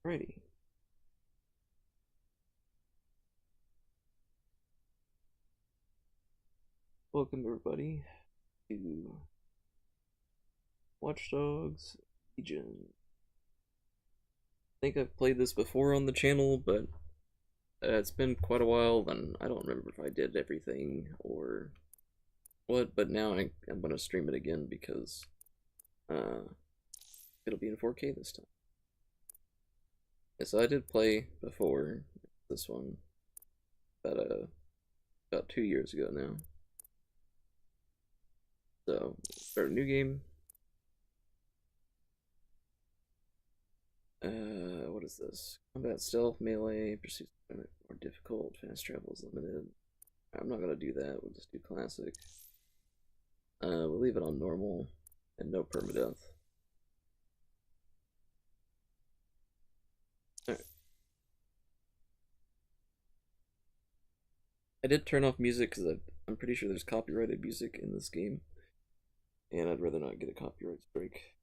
Alrighty. Welcome everybody to Watch Dogs Legion. I think I've played this before on the channel, but it's been quite a while, and I don't remember if I did everything or what, but now I'm going to stream it again because it'll be in 4K this time. Yeah, so I did play before this one about 2 years ago now. So, start a new game. What is this? Combat stealth, melee, pursuit more difficult, fast travel is limited. I'm not gonna do that, we'll just do classic. We'll leave it on normal and no permadeath. Alright. I did turn off music because I'm pretty sure there's copyrighted music in this game, and I'd rather not get a copyright strike.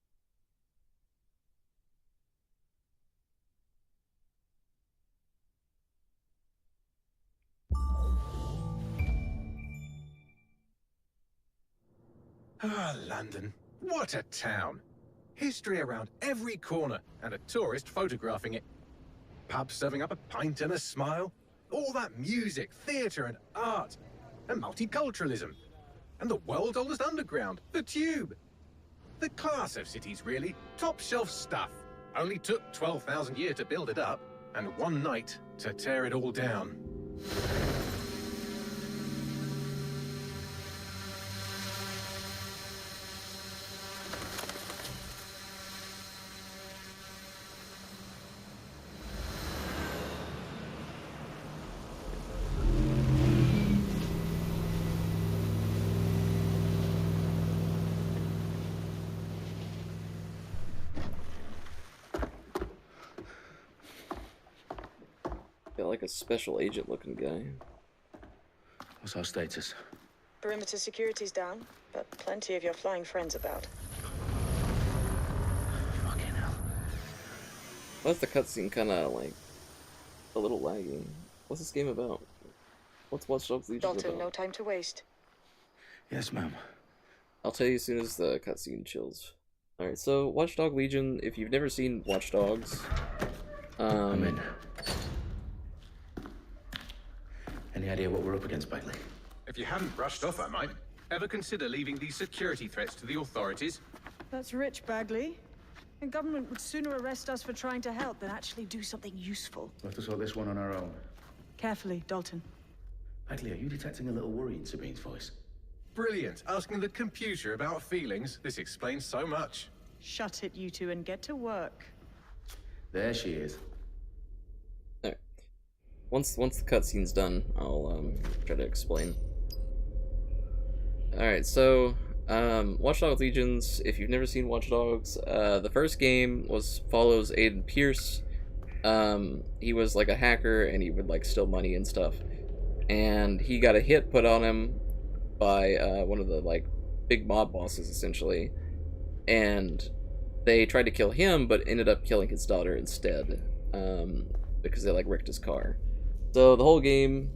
Ah, London. What a town. History around every corner and a tourist photographing it. Pubs serving up a pint and a smile. All that music, theatre and art. And multiculturalism. And the world's oldest underground, the Tube. The class of cities, really. Top shelf stuff. Only took 12,000 years to build it up, and one night to tear it all down. Got like a special agent looking guy. What's our status? Perimeter security's down, but plenty of your flying friends about. Fucking hell. Why is the cutscene kinda like a little laggy? What's this game about? What's Watch Dogs Legion Dalton, about? no time to waste. Yes, ma'am. I'll tell you as soon as the cutscene chills. Alright, so Watch Dog Legion, if you've never seen Watch Dogs, I'm in. Any idea what we're up against, Bagley? If you hadn't brushed off, I might. Ever consider leaving these security threats to the authorities? That's rich, Bagley. The government would sooner arrest us for trying to help than actually do something useful. We'll have to sort this one on our own. Carefully, Dalton. Bagley, are you detecting a little worry in Sabine's voice? Brilliant. Asking the computer about feelings. This explains so much. Shut it, you two, and get to work. There she is. alright. Once the cutscene's done, I'll try to explain. Alright, so Watch Dogs Legions, if you've never seen Watch Dogs, the first game follows Aiden Pierce. He was like a hacker and he would like steal money and stuff. And he got a hit put on him by one of the like big mob bosses essentially. And they tried to kill him but ended up killing his daughter instead. Because they like wrecked his car. So the whole game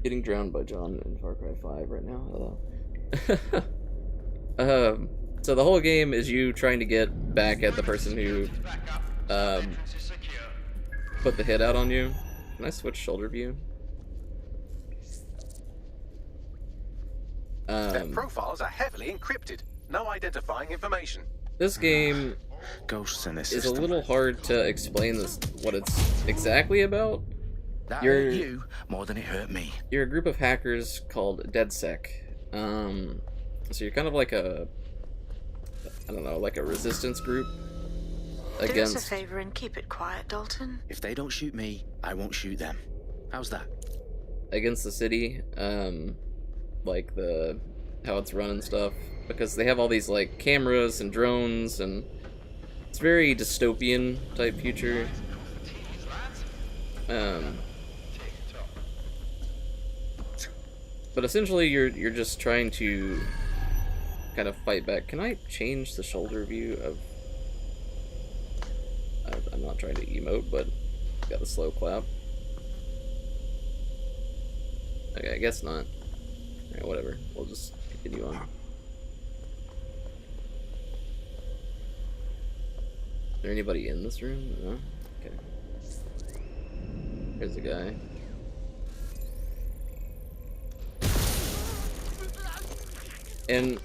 getting drowned by John in Far Cry 5 right now. Hello. So the whole game is you trying to get back at the person who put the hit out on you. Can I switch shoulder view? Their profiles are heavily encrypted. No identifying information. This game Ghosts in this is a system. little hard to explain what it's exactly about. That You're- hurt you more than it hurt me. You're a group of hackers called DedSec. So you're kind of like I don't know, like a resistance group Do us a against favor and keep it quiet, Dalton. If they don't shoot me, I won't shoot them. How's that? against the city, like how it's run and stuff, because they have all these like cameras and drones, and it's very dystopian type future. But essentially, you're just trying to kind of fight back. Can I change the shoulder view of? I'm I'm not trying to emote, but got the slow clap. Okay, I guess not. Alright, whatever. We'll just continue on. Is there anybody in this room? No? Okay. There's a guy. And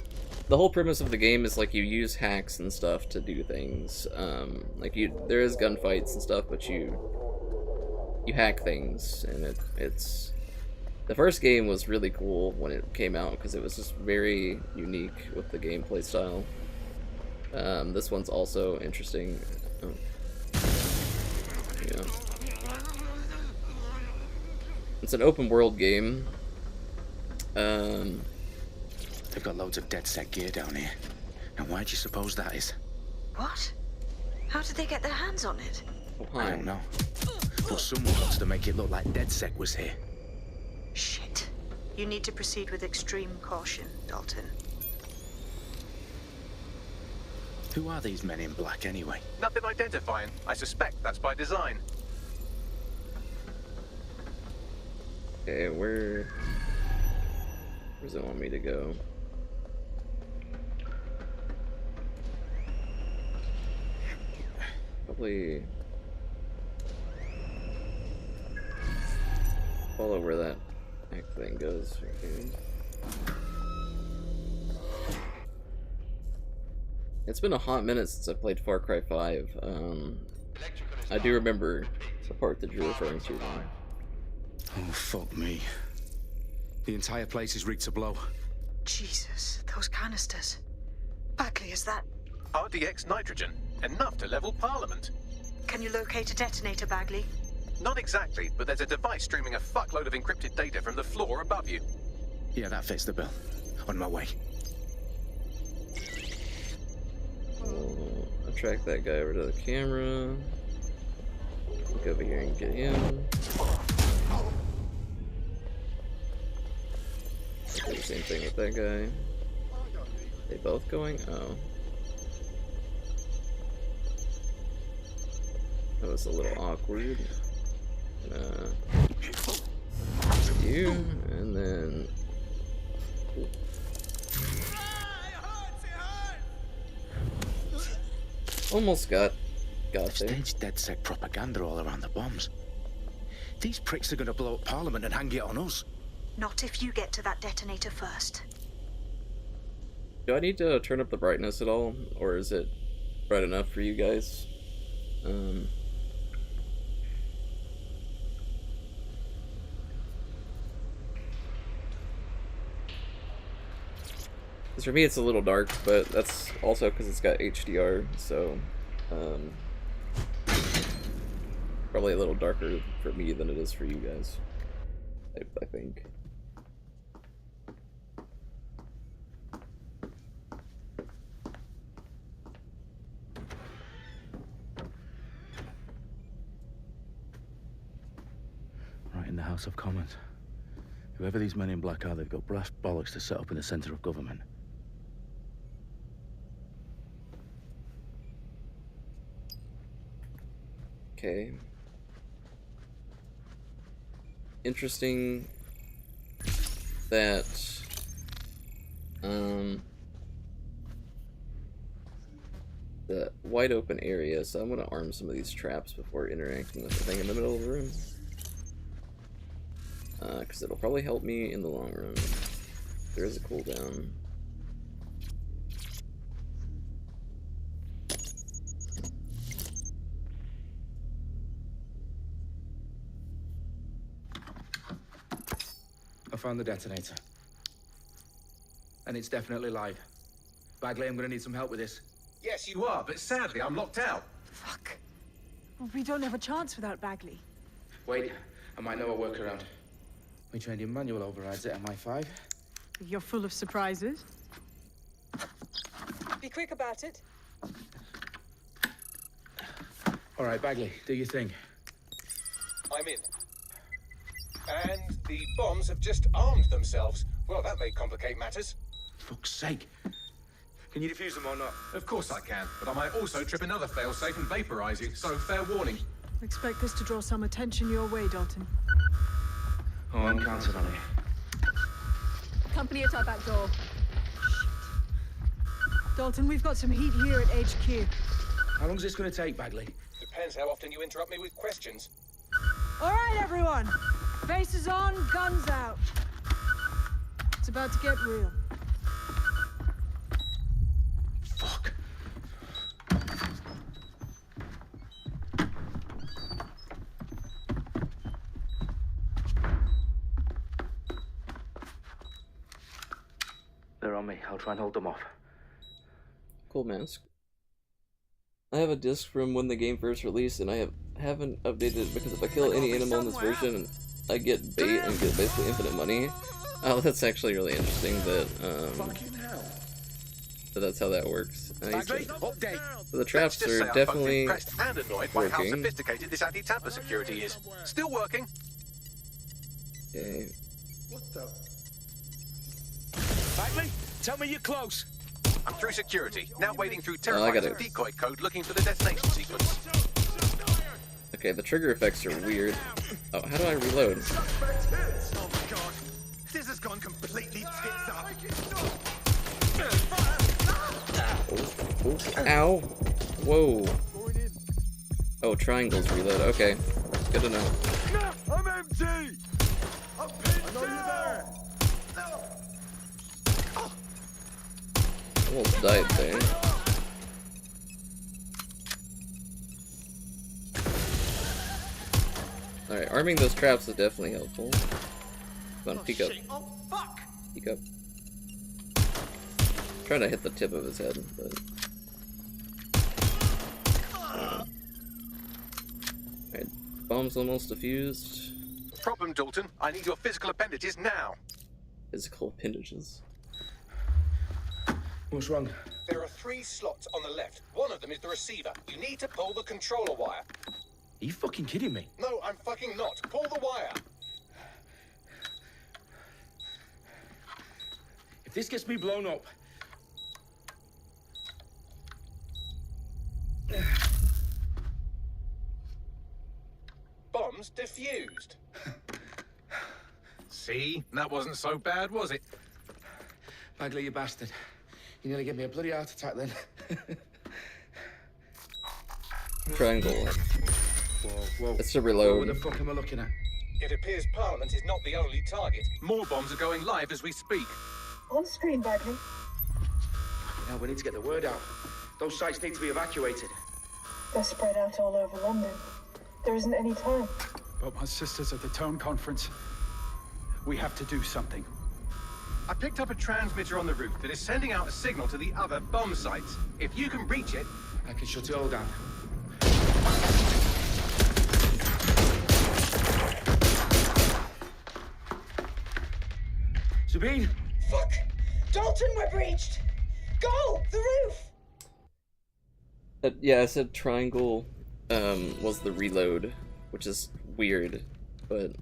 the whole premise of the game is like you use hacks and stuff to do things. Like there is gunfights and stuff, but you hack things, and it's the first game was really cool when it came out because it was just very unique with the gameplay style. This one's also interesting. Oh. Yeah. It's an open world game. They've got loads of DedSec gear down here. And why do you suppose that is? What? How did they get their hands on it? I don't know. But someone wants to make it look like DedSec was here. Shit. You need to proceed with extreme caution, Dalton. Who are these men in black anyway? Nothing identifying. I suspect that's by design. Okay, where's it want me to go? Probably follow where that thing goes. Okay. It's been a hot minute since I played Far Cry 5. I do remember the part that you're referring to now. Oh, fuck me. The entire place is rigged to blow. Jesus, those canisters. Bagley, is that... RDX nitrogen. Enough to level Parliament. Can you locate a detonator, Bagley? Not exactly, but there's a device streaming a fuckload of encrypted data from the floor above you. Yeah, that fits the bill. On my way. I'll track that guy over to the camera. Look over here and get him. Do the same thing with that guy. They both going? Oh. That was a little awkward. You, and then... Almost got there. Staged DedSec propaganda all around the bombs. These pricks are gonna blow up Parliament and hang it on us. Not if you get to that detonator first. Do I need to turn up the brightness at all, or is it bright enough for you guys? Because for me it's a little dark, but that's also because it's got HDR, so probably a little darker for me than it is for you guys, I think. Right in the House of Commons. Whoever these men in black are, they've got brass bollocks to set up in the centre of government. Okay. Interesting that the wide open area, so I'm gonna arm some of these traps before interacting with the thing in the middle of the room. Because it'll probably help me in the long run. There is a cooldown. I found the detonator. And it's definitely live. Bagley, I'm gonna need some help with this. Yes, you are, but sadly I'm locked out. Fuck. We don't have a chance without Bagley. Wait, I might know a workaround. We trained in manual overrides at MI5. You're full of surprises. Be quick about it. All right, Bagley, do your thing. I'm in. And the bombs have just armed themselves. Well, that may complicate matters. Fuck's sake. Can you defuse them or not? Of course I can, but I might also trip another failsafe and vaporize you, so fair warning. Expect this to draw some attention your way, Dalton. Oh, I'm counting on it. Company at our back door. Dalton, we've got some heat here at HQ. How long is this going to take, Bagley? Depends how often you interrupt me with questions. All right, everyone. Faces on, guns out. It's about to get real. Fuck. They're on me. I'll try and hold them off. Cool mask. I have a disc from when the game first released, and I haven't updated it because if I kill any animal in this version, I get bait and get basically infinite money. Oh, that's actually really interesting that that's how that works. So the traps are definitely impressed and annoyed by how working. sophisticated this anti-tamper security is. Still working. Okay. Bagley, tell me you're close. I'm through security. Now wading through Oh, I terabytes gotta- of decoy code looking for the destination sequence. Okay, the trigger effects are weird. Oh, how do I reload? Oh my god. This has gone completely tits up. Oh, ow! Whoa! Oh, triangles reload. Okay, good to know. I'm empty! I'm pinned down! Almost died there. Alright, arming those traps is definitely helpful. Come on, peek up. Oh fuck! Peek up. Trying to hit the tip of his head, but... Alright, bomb's almost defused. Problem, Dalton. I need your physical appendages now. Physical appendages. What's wrong? There are 3 slots on the left. One of them is the receiver. You need to pull the controller wire. Are you fucking kidding me? No, I'm fucking not. Pull the wire. If this gets me blown up... Bombs defused. See? That wasn't so bad, was it? Bagley, you bastard. You nearly gave me a bloody heart attack then. Triangle. Whoa. It's a What reload. the fuck am I looking at? It appears Parliament is not the only target. More bombs are going live as we speak. On screen, Bagley. Now we need to get the word out. Those sites need to be evacuated. They're spread out all over London. There isn't any time. But my sister's at the town conference. We have to do something. I picked up a transmitter on the roof that is sending out a signal to the other bomb sites. If you can reach it... I can shut it all down. Sabine! Fuck! Dalton, we're breached! Go! The roof! Yeah, I said triangle was the reload, which is weird, but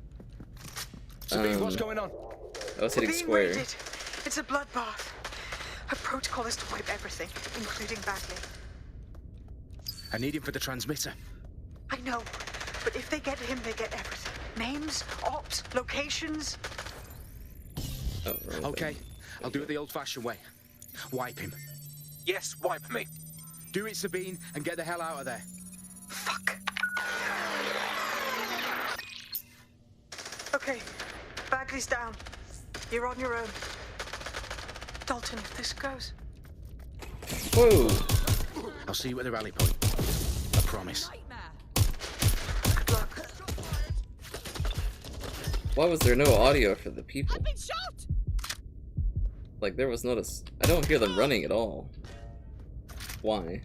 Sabine, what's going on? I was hitting We're being square. raided. It's a bloodbath. Her protocol is to wipe everything, including Bagley. I need him for the transmitter. I know, but if they get him, they get everything. Names, ops, locations. Oh, wrong thing. Okay, I'll do it the old-fashioned way. Wipe him. Yes, wipe me. Do it, Sabine, and get the hell out of there. Fuck. Okay, Bagley's down. You're on your own. Dalton, if this goes... Whoa! I'll see you at the rally point. I promise. Good luck. Why was there no audio for the people? Like, there was not I don't hear them running at all. Why?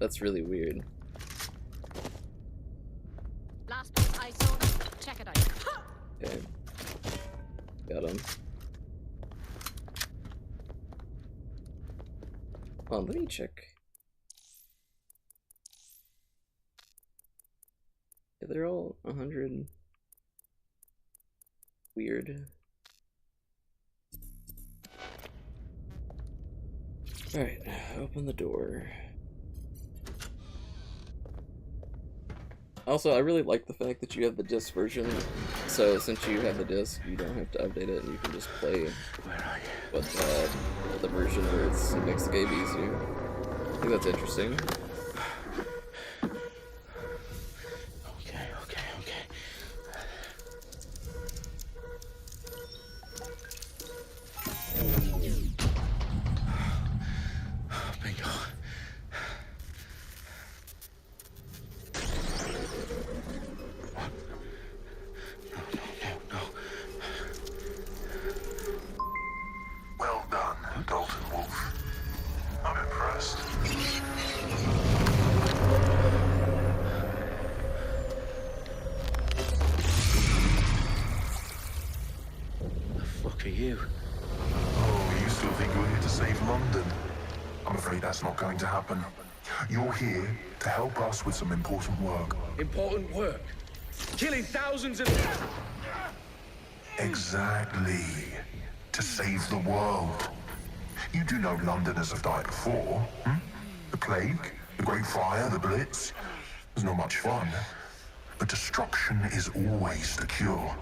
That's really weird. Last place I saw them. Check it out. Okay. Got him. Hold on, let me check. Yeah, they're all 100. Weird. Alright, open the door. Also, I really like the fact that you have the disc version, so since you have the disc, you don't have to update it, and you can just play with the version where it makes the game easier. I think that's interesting. Okay. Bingo. No. Well done, Dalton Wolf. I'm impressed. The fuck are you? Oh, you still think you're here to save London? I'm afraid that's not going to happen. You're here to help us with some important work. Important work. Killing thousands of... Exactly. To save the world. You do know Londoners have died before, hmm? The plague, the Great Fire, the Blitz. It's not much fun. But destruction is always the cure.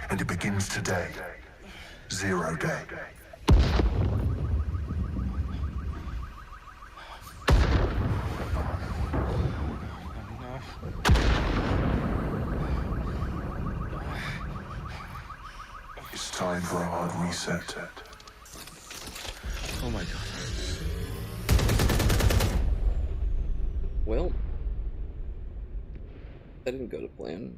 And it begins today. Zero Day. It's time for a hard reset. Oh my god. Well, that didn't go to plan.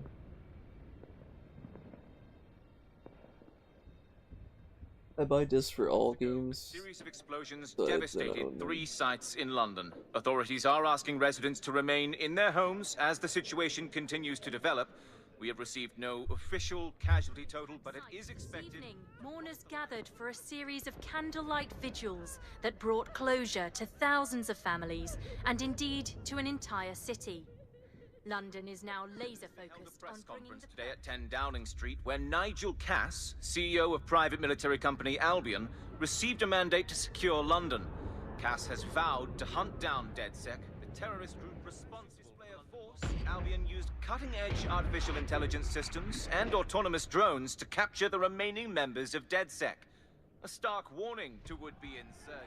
I buy discs for all games. Series of explosions but, devastated 3 sites in London. Authorities are asking residents to remain in their homes as the situation continues to develop. We have received no official casualty total, but it is expected... This evening, mourners gathered for a series of candlelight vigils that brought closure to thousands of families, and indeed to an entire city. London is now laser-focused on conference today at 10 Downing Street, where Nigel Cass, CEO of private military company Albion, received a mandate to secure London. Cass has vowed to hunt down DedSec, the terrorist group responsible. Display of force, Albion used cutting-edge artificial intelligence systems and autonomous drones to capture the remaining members of DedSec. A stark warning to would-be insurgents.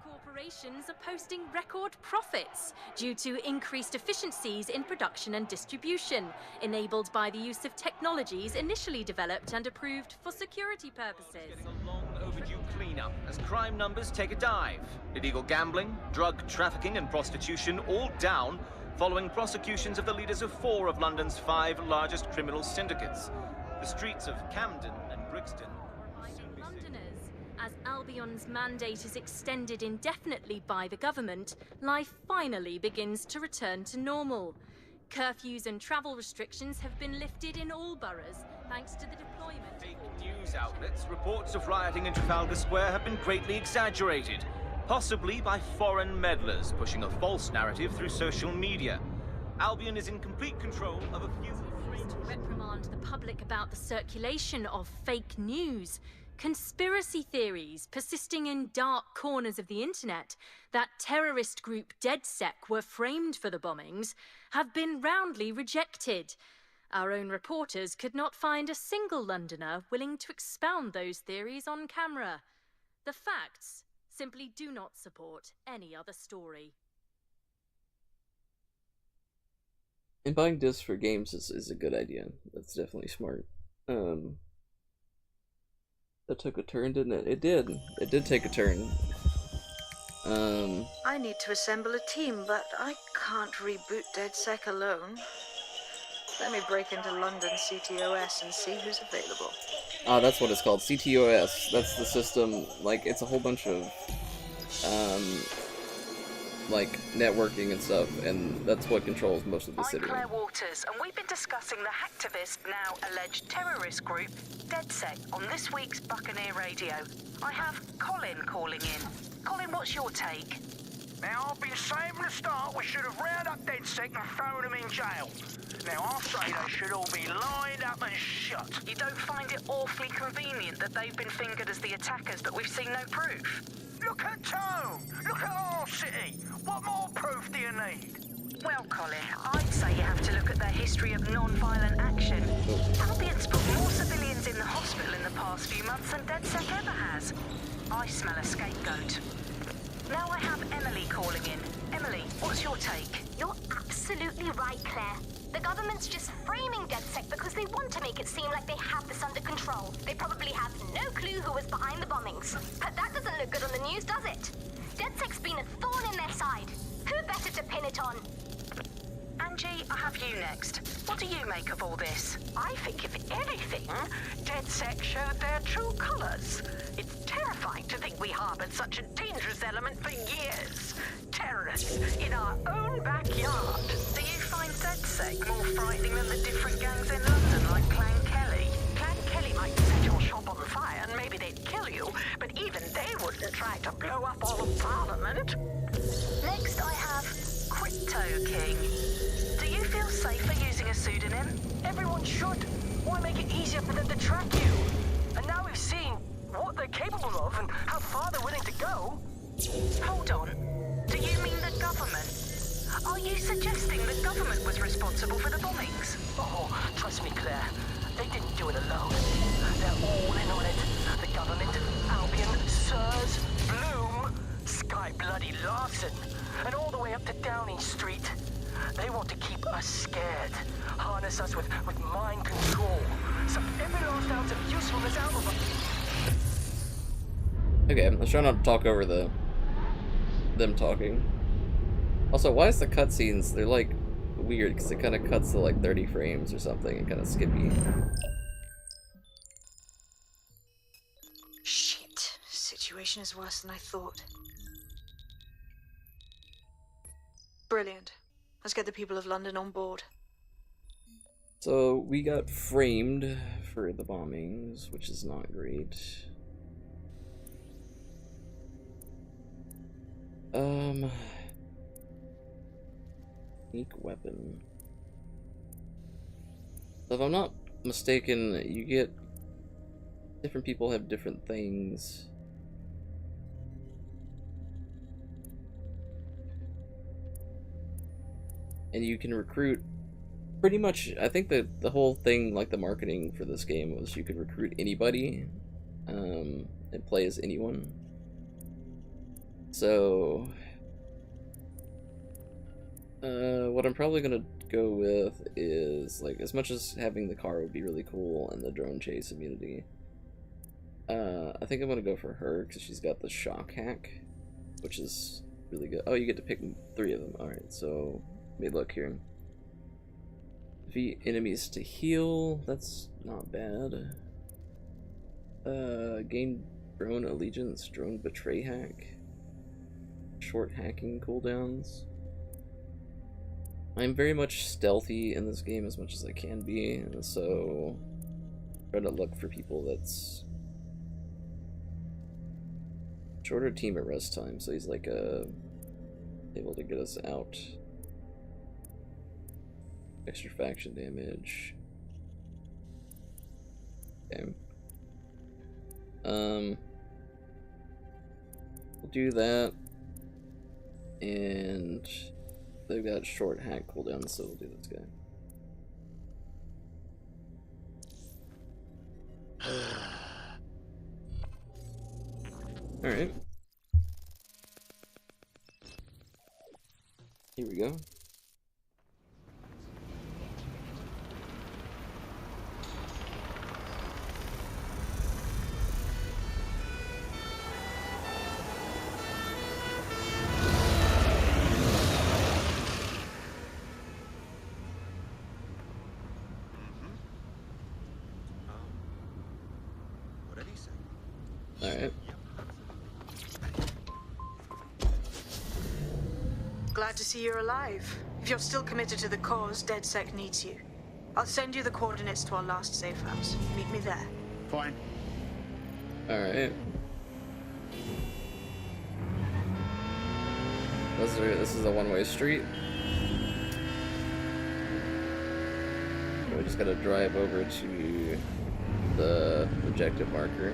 Corporations are posting record profits due to increased efficiencies in production and distribution, enabled by the use of technologies initially developed and approved for security purposes. Getting a long overdue cleanup as crime numbers take a dive. Illegal gambling, drug trafficking and prostitution all down following prosecutions of the leaders of 4 of London's 5 largest criminal syndicates. The streets of Camden and Brixton. Londoners, as Albion's mandate is extended indefinitely by the government, life finally begins to return to normal. Curfews and travel restrictions have been lifted in all boroughs, thanks to the deployment. Fake news outlets, reports of rioting in Trafalgar Square have been greatly exaggerated, possibly by foreign meddlers pushing a false narrative through social media. Albion is in complete control of a few... To reprimand the public about the circulation of fake news, conspiracy theories persisting in dark corners of the internet that terrorist group DedSec were framed for the bombings have been roundly rejected. Our own reporters could not find a single Londoner willing to expound those theories on camera. The facts simply do not support any other story. And buying discs for games is a good idea. That's definitely smart. That took a turn, didn't it? It did. It did take a turn. I need to assemble a team, but I can't reboot DedSec alone. Let me break into London CTOS and see who's available. Ah, that's what it's called, CTOS. That's the system. Like, it's a whole bunch of like networking and stuff, and that's what controls most of the city. I'm Claire Waters, and we've been discussing the hacktivist, now alleged terrorist group, DedSec, on this week's Buccaneer Radio. I have Colin calling in. Colin, what's your take? Now, I've been saying from the start we should have rounded up DedSec and thrown them in jail. Now, I say they should all be lined up and shot. You don't find it awfully convenient that they've been fingered as the attackers, but we've seen no proof? Look at Tone! Look at our city! What more proof do you need? Well, Colin, I'd say you have to look at their history of non-violent action. Albion's put more civilians in the hospital in the past few months than DedSec ever has. I smell a scapegoat. Now I have Emily calling in. Emily, what's your take? You're absolutely right, Claire. The government's just framing DedSec because they want to make it seem like they have this under control. They probably have no clue who was behind the bombings. But that doesn't look good on the news, does it? DedSec's been a thorn in their side. Who better to pin it on? Angie, I have you next. What do you make of all this? I think, if anything, DedSec showed their true colors. It's terrifying to think we harbored such a dangerous element for years. Terrorists in our own backyard. Do you find DedSec more frightening than the different gangs in London, like Clan Kelly? Clan Kelly might set your shop on fire and maybe they'd kill you, but even they wouldn't try to blow up all of Parliament. Next I have Crypto King. Do you feel safer using a pseudonym? Everyone should. Why make it easier for them to track you? And now we've seen what they're capable of and how far they're willing to go. Hold on. Do you mean the government? Are you suggesting the government was responsible for the bombings? Oh, trust me, Claire. They didn't do it alone. They're all in on it. The government, Albion, Sirs, Bloom, Sky Bloody Larson, and all the way up to Downing Street. They want to keep us scared, harness us with mind control, suck every last ounce of usefulness out of us. Okay, let's try not to talk over them talking. Also, why is the cutscenes, they're like weird, because it kind of cuts to like 30 frames or something and kind of skippy. Shit. Situation is worse than I thought. Brilliant. Let's get the people of London on board. So, we got framed for the bombings, which is not great. Unique weapon. So if I'm not mistaken, you get... different people have different things. And you can recruit pretty much, I think that the whole thing, like the marketing for this game, was you could recruit anybody and play as anyone. So what I'm probably gonna go with is, like, as much as having the car would be really cool and the drone chase immunity, I think I'm gonna go for her because she's got the shock hack, which is really good. Oh, you get to pick 3 of them. Alright, so let me look here. Defeat enemies to heal, that's not bad. Gain drone allegiance, drone betray hack. Short hacking cooldowns. I'm very much stealthy in this game as much as I can be, and so try to look for people that's shorter team at rest time, so he's like able to get us out. Extra faction damage. Okay. We'll do that. And they've got short hack cooldown, so we'll do this guy. Alright. Here we go. Alright. Glad to see you're alive. If you're still committed to the cause, DedSec needs you. I'll send you the coordinates to our last safe house. Meet me there. Fine. Alright. This is a one-way street. We just gotta drive over to the objective marker.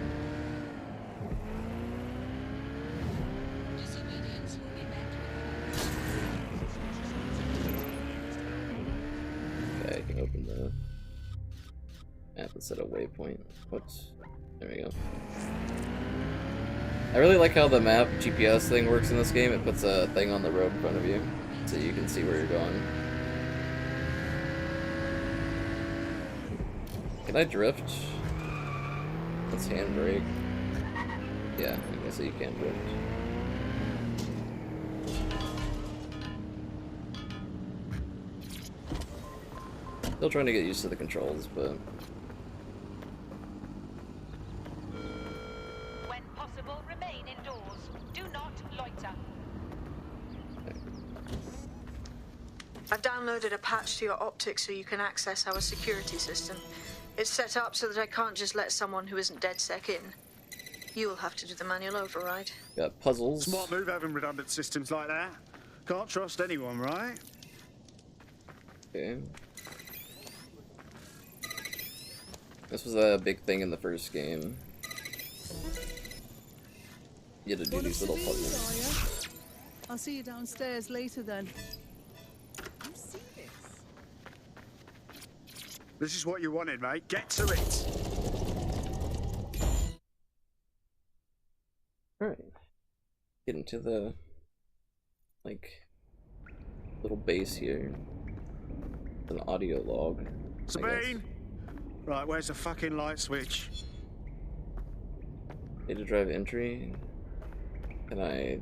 Map instead of waypoint. Whoops. There we go. I really like how the map GPS thing works in this game. It puts a thing on the road in front of you, so you can see where you're going. Can I drift? Let's handbrake. Yeah, I guess you can drift. Still trying to get used to the controls, but... When possible, remain indoors. Do not loiter. I've downloaded a patch to your optics so you can access our security system. It's set up so that I can't just let someone who isn't DedSec in. You will have to do the manual override. Got puzzles. Smart move having redundant systems like that. Can't trust anyone, right? Okay. This was a big thing in the first game. You had to do these little puzzles. I'll see you downstairs later then. You see this? This is what you wanted, mate. Get to it. Alright. Get into the, like, little base here. An audio log. Sabine! Right, where's the fucking light switch? Need to drive entry. Can I...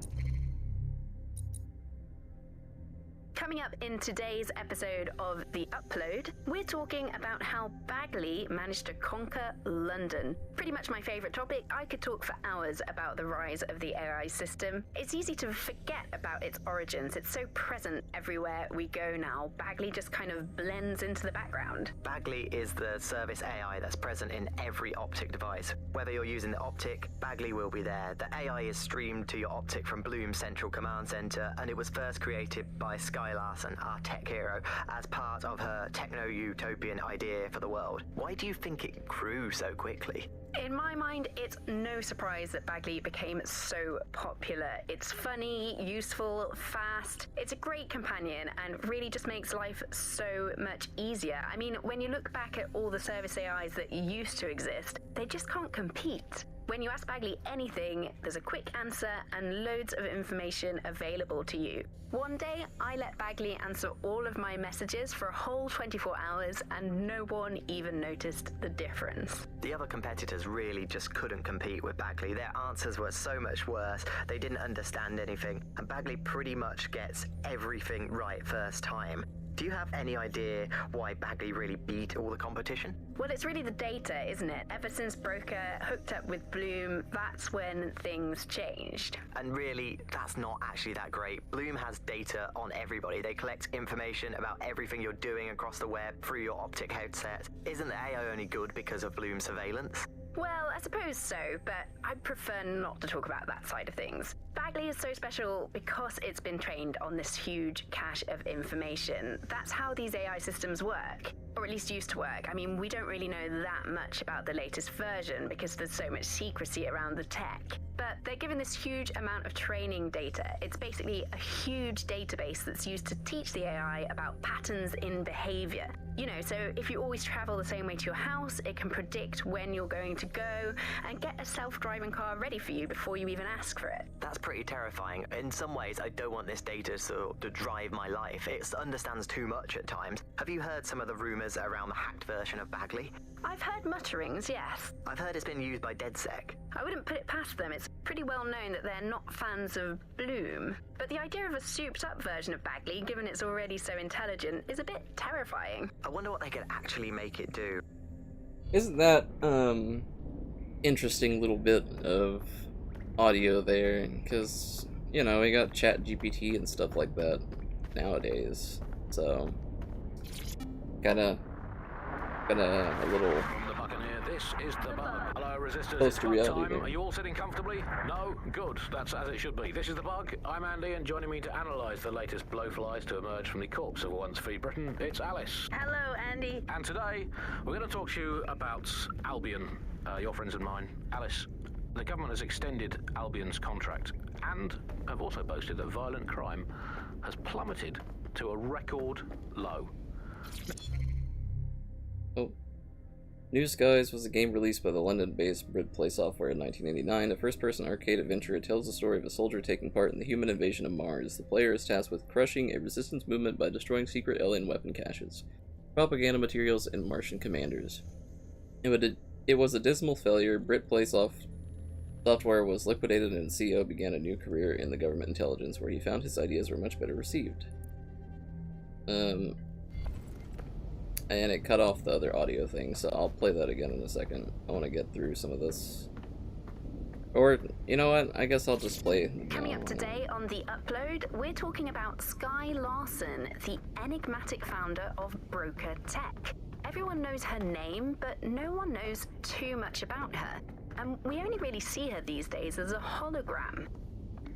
Coming up in today's episode of The Upload, we're talking about how Bagley managed to conquer London. Pretty much my favorite topic. I could talk for hours about the rise of the AI system. It's easy to forget about its origins. It's so present everywhere we go now. Bagley just kind of blends into the background. Bagley is the service AI that's present in every optic device. Whether you're using the optic, Bagley will be there. The AI is streamed to your optic from Bloom's central command center, and it was first created by Sky Larson, our tech hero, as part of her techno-utopian idea for the world. Why do you think it grew so quickly? In my mind, it's no surprise that Bagley became so popular. It's funny, useful, fast. It's a great companion and really just makes life so much easier. I mean, when you look back at all the service AIs that used to exist, they just can't compete. When you ask Bagley anything, there's a quick answer and loads of information available to you. One day, I let Bagley answer all of my messages for a whole 24 hours and no one even noticed the difference. The other competitors really just couldn't compete with Bagley. Their answers were so much worse, they didn't understand anything, and Bagley pretty much gets everything right first time. Do you have any idea why Bagley really beat all the competition? Well, it's really the data, isn't it? Ever since Broker hooked up with Bloom, that's when things changed. And really, that's not actually that great. Bloom has data on everybody. They collect information about everything you're doing across the web through your optic headset. Isn't the AI only good because of Bloom's surveillance? Well, I suppose so, but I prefer not to talk about that side of things. Bagley is so special because it's been trained on this huge cache of information. That's how these AI systems work, or at least used to work. I mean, we don't really know that much about the latest version because there's so much secrecy around the tech. But they're given this huge amount of training data. It's basically a huge database that's used to teach the AI about patterns in behavior. You know, so if you always travel the same way to your house, it can predict when you're going to go and get a self-driving car ready for you before you even ask for it. That's pretty terrifying. In some ways, I don't want this data to drive my life. It understands too much at times. Have you heard some of the rumors around the hacked version of Bagley? I've heard mutterings, yes. I've heard it's been used by DedSec. I wouldn't put it past them. It's pretty well known that they're not fans of Bloom. But the idea of a souped-up version of Bagley, given it's already so intelligent, is a bit terrifying. I wonder what they could actually make it do. Isn't that, interesting little bit of audio there? Because, you know, we got ChatGPT and stuff like that nowadays. So, a little This is the Bug. Hello, Resistors. close It's to bug reality time. there. Are you all sitting comfortably? No? Good. That's as it should be. This is the Bug. I'm Andy, and joining me to analyse the latest blowflies to emerge from the corpse of a once free Britain, it's Alice. Hello, Andy. And today, we're going to talk to you about Albion, your friends and mine. Alice, the government has extended Albion's contract and have also boasted that violent crime has plummeted to a record low. Oh. New Skies was a game released by the London-based Britplay Software in 1989. A first-person arcade adventure, it tells the story of a soldier taking part in the human invasion of Mars. The player is tasked with crushing a resistance movement by destroying secret alien weapon caches, propaganda materials, and Martian commanders. It was a dismal failure. Britplay Software was liquidated, and the CEO began a new career in the government intelligence, where he found his ideas were much better received. And it cut off the other audio thing, so I'll play that again in a second. I want to get through some of this. Or, you know what, I guess I'll just play. Coming up today on The Upload, we're talking about Skye Larson, the enigmatic founder of Broker Tech. Everyone knows her name, but no one knows too much about her. And we only really see her these days as a hologram.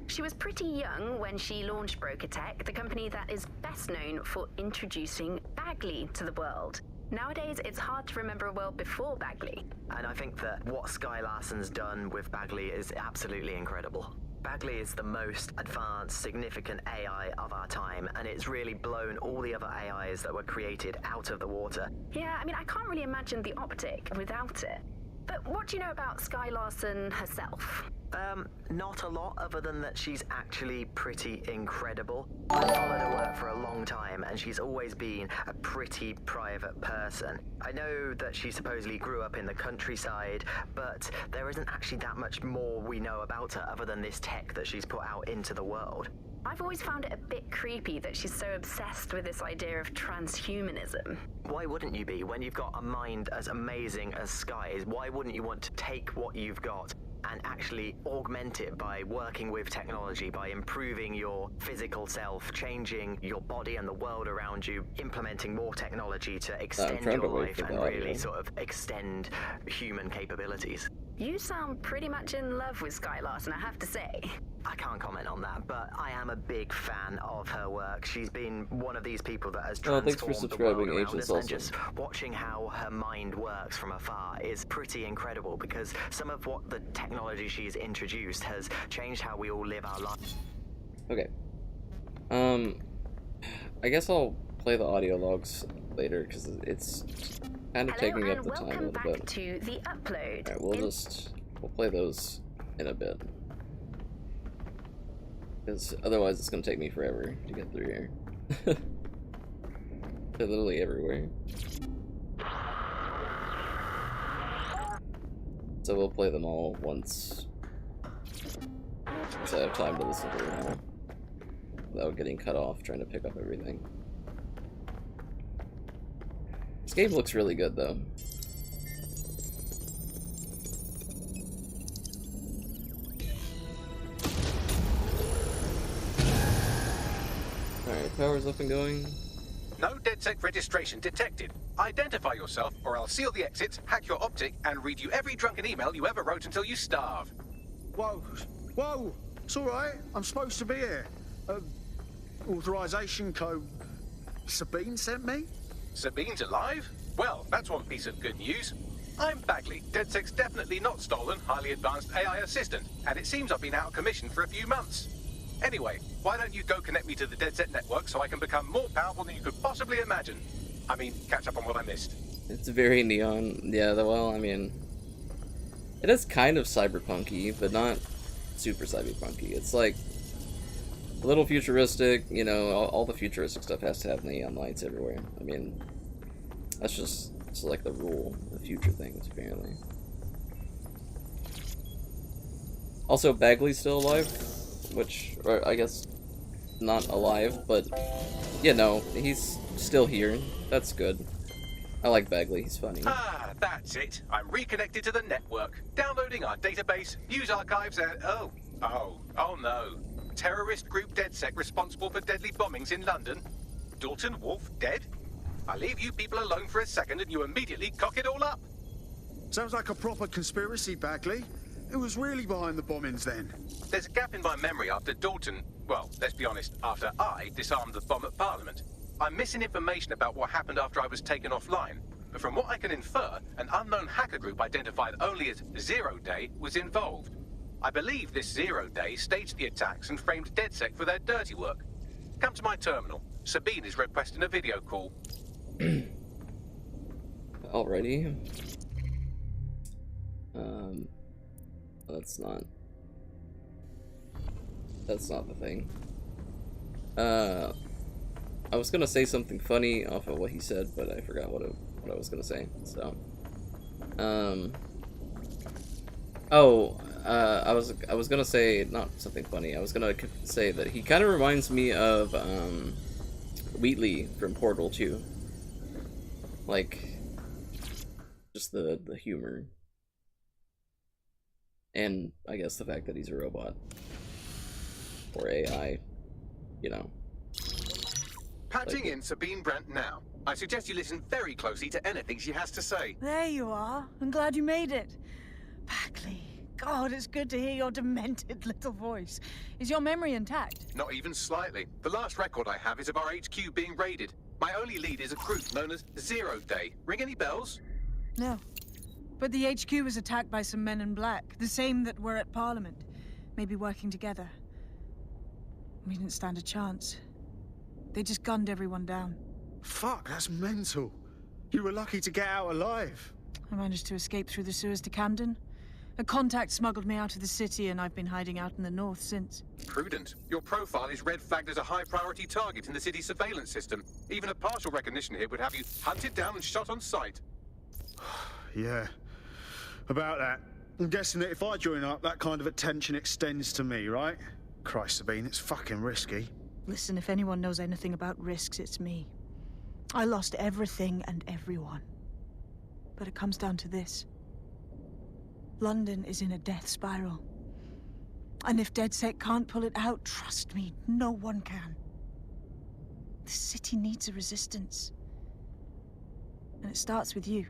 She was pretty young when she launched Broker Tech, the company that is best known for introducing Bagley to the world. Nowadays, it's hard to remember a world before Bagley. And I think that what Skye Larson's done with Bagley is absolutely incredible. Bagley is the most advanced, significant AI of our time, and it's really blown all the other AIs that were created out of the water. Yeah, I mean, I can't really imagine the Optic without it. But what do you know about Skye Larson herself? Not a lot, other than that she's actually pretty incredible. I've followed her work for a long time, and she's always been a pretty private person. I know that she supposedly grew up in the countryside, but there isn't actually that much more we know about her other than this tech that she's put out into the world. I've always found it a bit creepy that she's so obsessed with this idea of transhumanism. Why wouldn't you be? When you've got a mind as amazing as Skye's, why wouldn't you want to take what you've got and actually augment it by working with technology, by improving your physical self, changing your body and the world around you, implementing more technology to extend your life and really sort of extend human capabilities? You sound pretty much in love with Skye Larson, I have to say. I can't comment on that, but I am a big fan of her work. She's been one of these people that has transformed the world around us, and just watching how her mind works from afar is pretty incredible, because some of what the technology she's introduced has changed how we all live our lives. Okay. I guess I'll play the audio logs later, because it's kind of taking up the time a little bit. Welcome back to The Upload. Alright, we'll play those in a bit. Because otherwise it's going to take me forever to get through here. They're literally everywhere. So we'll play them all once I have time to listen to them all without getting cut off trying to pick up everything. This game looks really good though. Alright, power's up and going. No DedSec registration detected. Identify yourself, or I'll seal the exits, hack your optic, and read you every drunken email you ever wrote until you starve. Whoa, whoa, it's all right. I'm supposed to be here. Authorization code Sabine sent me? Sabine's alive? Well, that's one piece of good news. I'm Bagley, DedSec's definitely not stolen, highly advanced AI assistant, and it seems I've been out of commission for a few months. Anyway, why don't you go connect me to the DedSec network so I can become more powerful than you could possibly imagine? I mean, catch up on what I missed. It's very neon. Yeah, well, I mean, it is kind of cyberpunky, but not super cyberpunky. It's like a little futuristic, you know, all the futuristic stuff has to have neon lights everywhere. I mean, that's just like the rule of future things, apparently. Also, Bagley's still alive, which, or I guess not alive, but yeah, no, he's still here. That's good. I like Bagley, he's funny. Ah, that's it. I'm reconnected to the network, downloading our database, news archives, and oh no. Terrorist group DedSec responsible for deadly bombings in London. Dalton Wolf dead? I leave you people alone for a second and you immediately cock it all up. Sounds like a proper conspiracy, Bagley. Who was really behind the bombings then? There's a gap in my memory after Dalton, well, let's be honest, after I disarmed the bomb at Parliament. I'm missing information about what happened after I was taken offline, but from what I can infer, an unknown hacker group identified only as Zero Day was involved. I believe this Zero Day staged the attacks and framed DedSec for their dirty work. Come to my terminal. Sabine is requesting a video call. Alrighty. That's not the thing. I was gonna say something funny off of what he said, but I forgot what I was gonna say. So, I was gonna say not something funny. I was gonna say that he kind of reminds me of Wheatley from Portal 2. Like, just the humor, and I guess the fact that he's a robot or AI, you know. Patching in Sabine Brandt now. I suggest you listen very closely to anything she has to say. There you are. I'm glad you made it. Bagley. God, it's good to hear your demented little voice. Is your memory intact? Not even slightly. The last record I have is of our HQ being raided. My only lead is a group known as Zero Day. Ring any bells? No. But the HQ was attacked by some men in black, the same that were at Parliament. Maybe working together. We didn't stand a chance. They just gunned everyone down. Fuck, that's mental. You were lucky to get out alive. I managed to escape through the sewers to Camden. A contact smuggled me out of the city, and I've been hiding out in the north since. Prudent. Your profile is red flagged as a high-priority target in the city's surveillance system. Even a partial recognition hit would have you hunted down and shot on sight. Yeah. About that. I'm guessing that if I join up, that kind of attention extends to me, right? Christ, Sabine, it's fucking risky. Listen, if anyone knows anything about risks, it's me. I lost everything and everyone. But it comes down to this. London is in a death spiral. And if DedSec can't pull it out, trust me, no one can. The city needs a resistance. And it starts with you.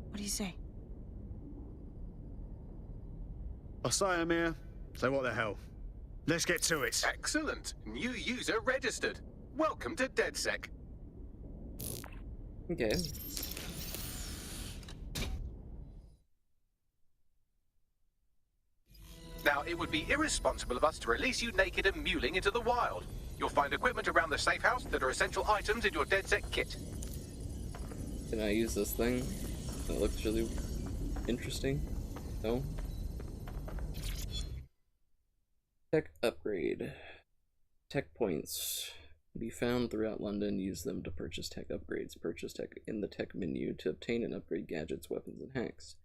What do you say? I say, Amir, so what the hell? Let's get to it. Excellent. New user registered. Welcome to DedSec. Okay. Now, it would be irresponsible of us to release you naked and mewling into the wild. You'll find equipment around the safe house that are essential items in your DedSec kit. Can I use this thing? That looks really interesting. No? Tech upgrade. Tech points. Be found throughout London. Use them to purchase tech upgrades. Purchase tech in the tech menu to obtain and upgrade gadgets, weapons, and hacks.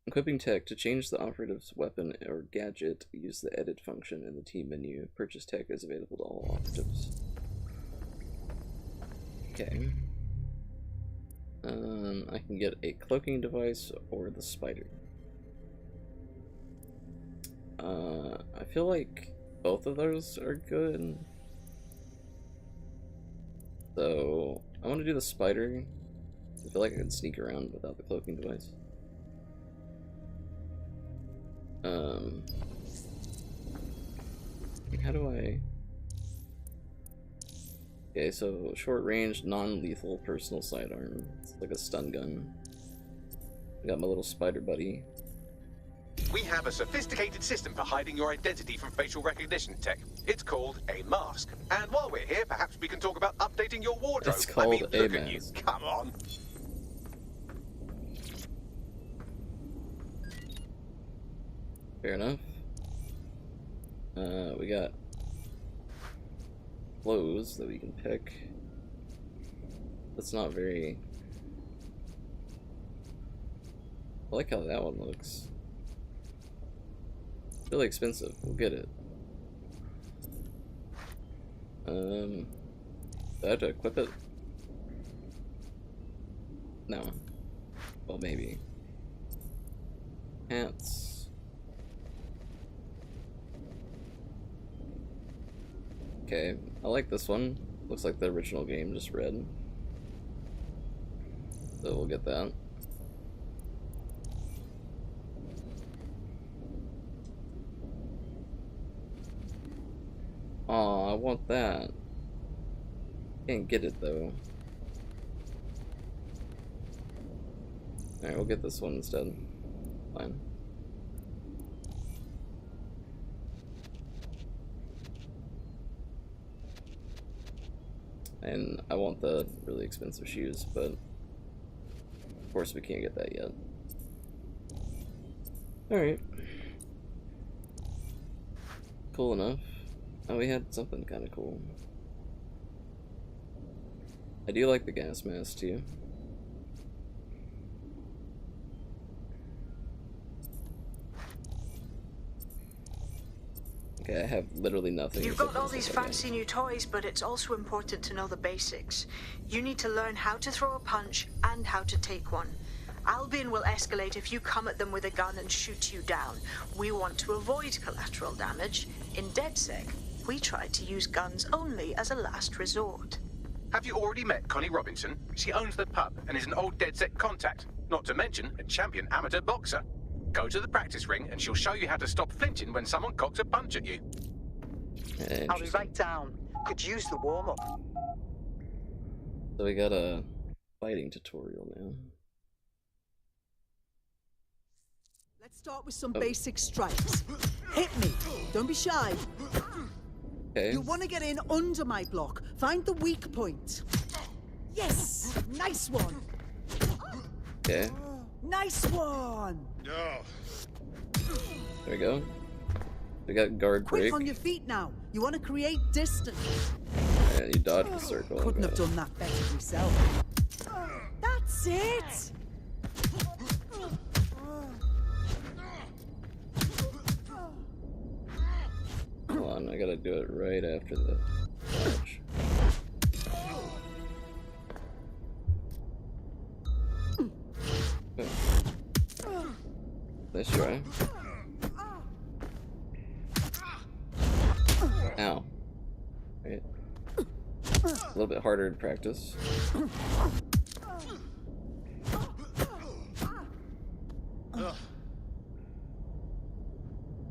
Equipping tech. To change the operative's weapon or gadget, use the edit function in the team menu. Purchase tech is available to all operatives. Okay. I can get a cloaking device or the spider. I feel like both of those are good. So, I want to do the spider. I feel like I can sneak around without the cloaking device. How do I... Okay, so short range, non-lethal personal sidearm. It's like a stun gun. I got my little spider buddy. We have a sophisticated system for hiding your identity from facial recognition tech. It's called a mask. And while we're here, perhaps we can talk about updating your wardrobe. It's called look a at you. mask. Come on. Fair enough. We got clothes that we can pick. That's not very... I like how that one looks. Really expensive. We'll get it. Do I have to equip it? No. Well, maybe. Pants. Okay, I like this one. Looks like the original game, just red. So we'll get that. Aw, I want that. Can't get it though. Alright, we'll get this one instead. Fine. And I want the really expensive shoes, but of course we can't get that yet. Alright. Cool enough. Oh, we had something kind of cool. I do like the gas mask too. Okay, I have literally nothing. You've got all these fancy new toys, but it's also important to know the basics. You need to learn how to throw a punch and how to take one. Albion will escalate if you come at them with a gun and shoot you down. We want to avoid collateral damage. In DedSec, we try to use guns only as a last resort. Have you already met Connie Robinson? She owns the pub and is an old DedSec contact, not to mention a champion amateur boxer. Go to the practice ring and she'll show you how to stop flinching when someone cocks a punch at you. I'll be right down. Could use the warm-up. So we got a fighting tutorial now. Let's start with some basic strikes. Hit me. Don't be shy. Okay. You want to get in under my block. Find the weak point. Yes! Nice one! Okay. Nice one! There we go. We got guard break. Quick on your feet now. You want to create distance. Yeah, you dodged the circle. Couldn't have done that better yourself. That's it! Hold on, I gotta do it right after the dodge. Nice try. Ow. Right. A little bit harder to practice.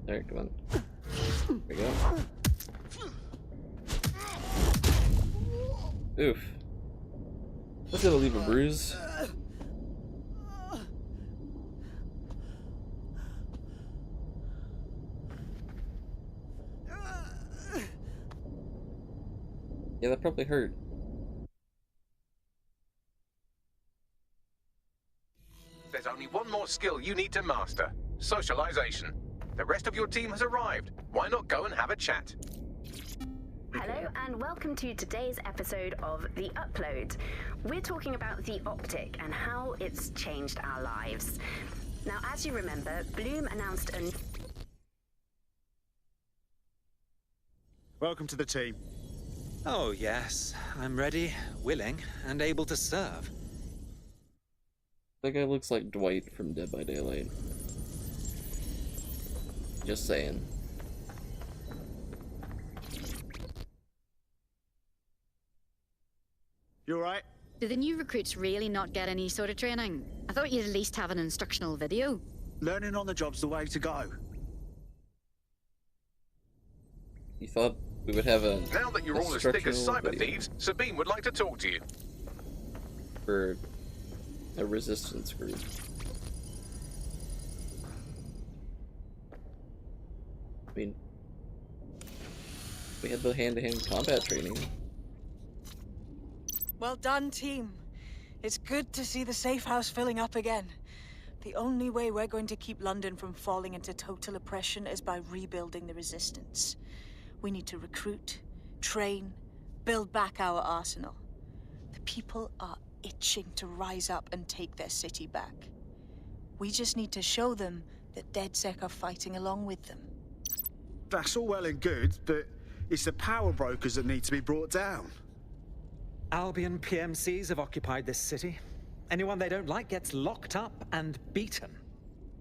There, come on. There we go. Oof. That's gonna leave a bruise. Yeah, that probably hurt. There's only one more skill you need to master. Socialization. The rest of your team has arrived. Why not go and have a chat? Hello and welcome to today's episode of The Upload. We're talking about the optic and how it's changed our lives. Now, as you remember, Bloom announced a... Welcome to the team. Oh, yes. I'm ready, willing, and able to serve. That guy looks like Dwight from Dead by Daylight. Just saying. You alright? Do the new recruits really not get any sort of training? I thought you'd at least have an instructional video. Learning on the job's the way to go. You thought we would have a Now that you're all as thick as cyber thieves, Sabine would like to talk to you. For a resistance group. I mean, we had the hand-to-hand combat training. Well done, team. It's good to see the safe house filling up again. The only way we're going to keep London from falling into total oppression is by rebuilding the resistance. We need to recruit, train, build back our arsenal. The people are itching to rise up and take their city back. We just need to show them that DedSec are fighting along with them. That's all well and good, but it's the power brokers that need to be brought down. Albion PMCs have occupied this city. Anyone they don't like gets locked up and beaten.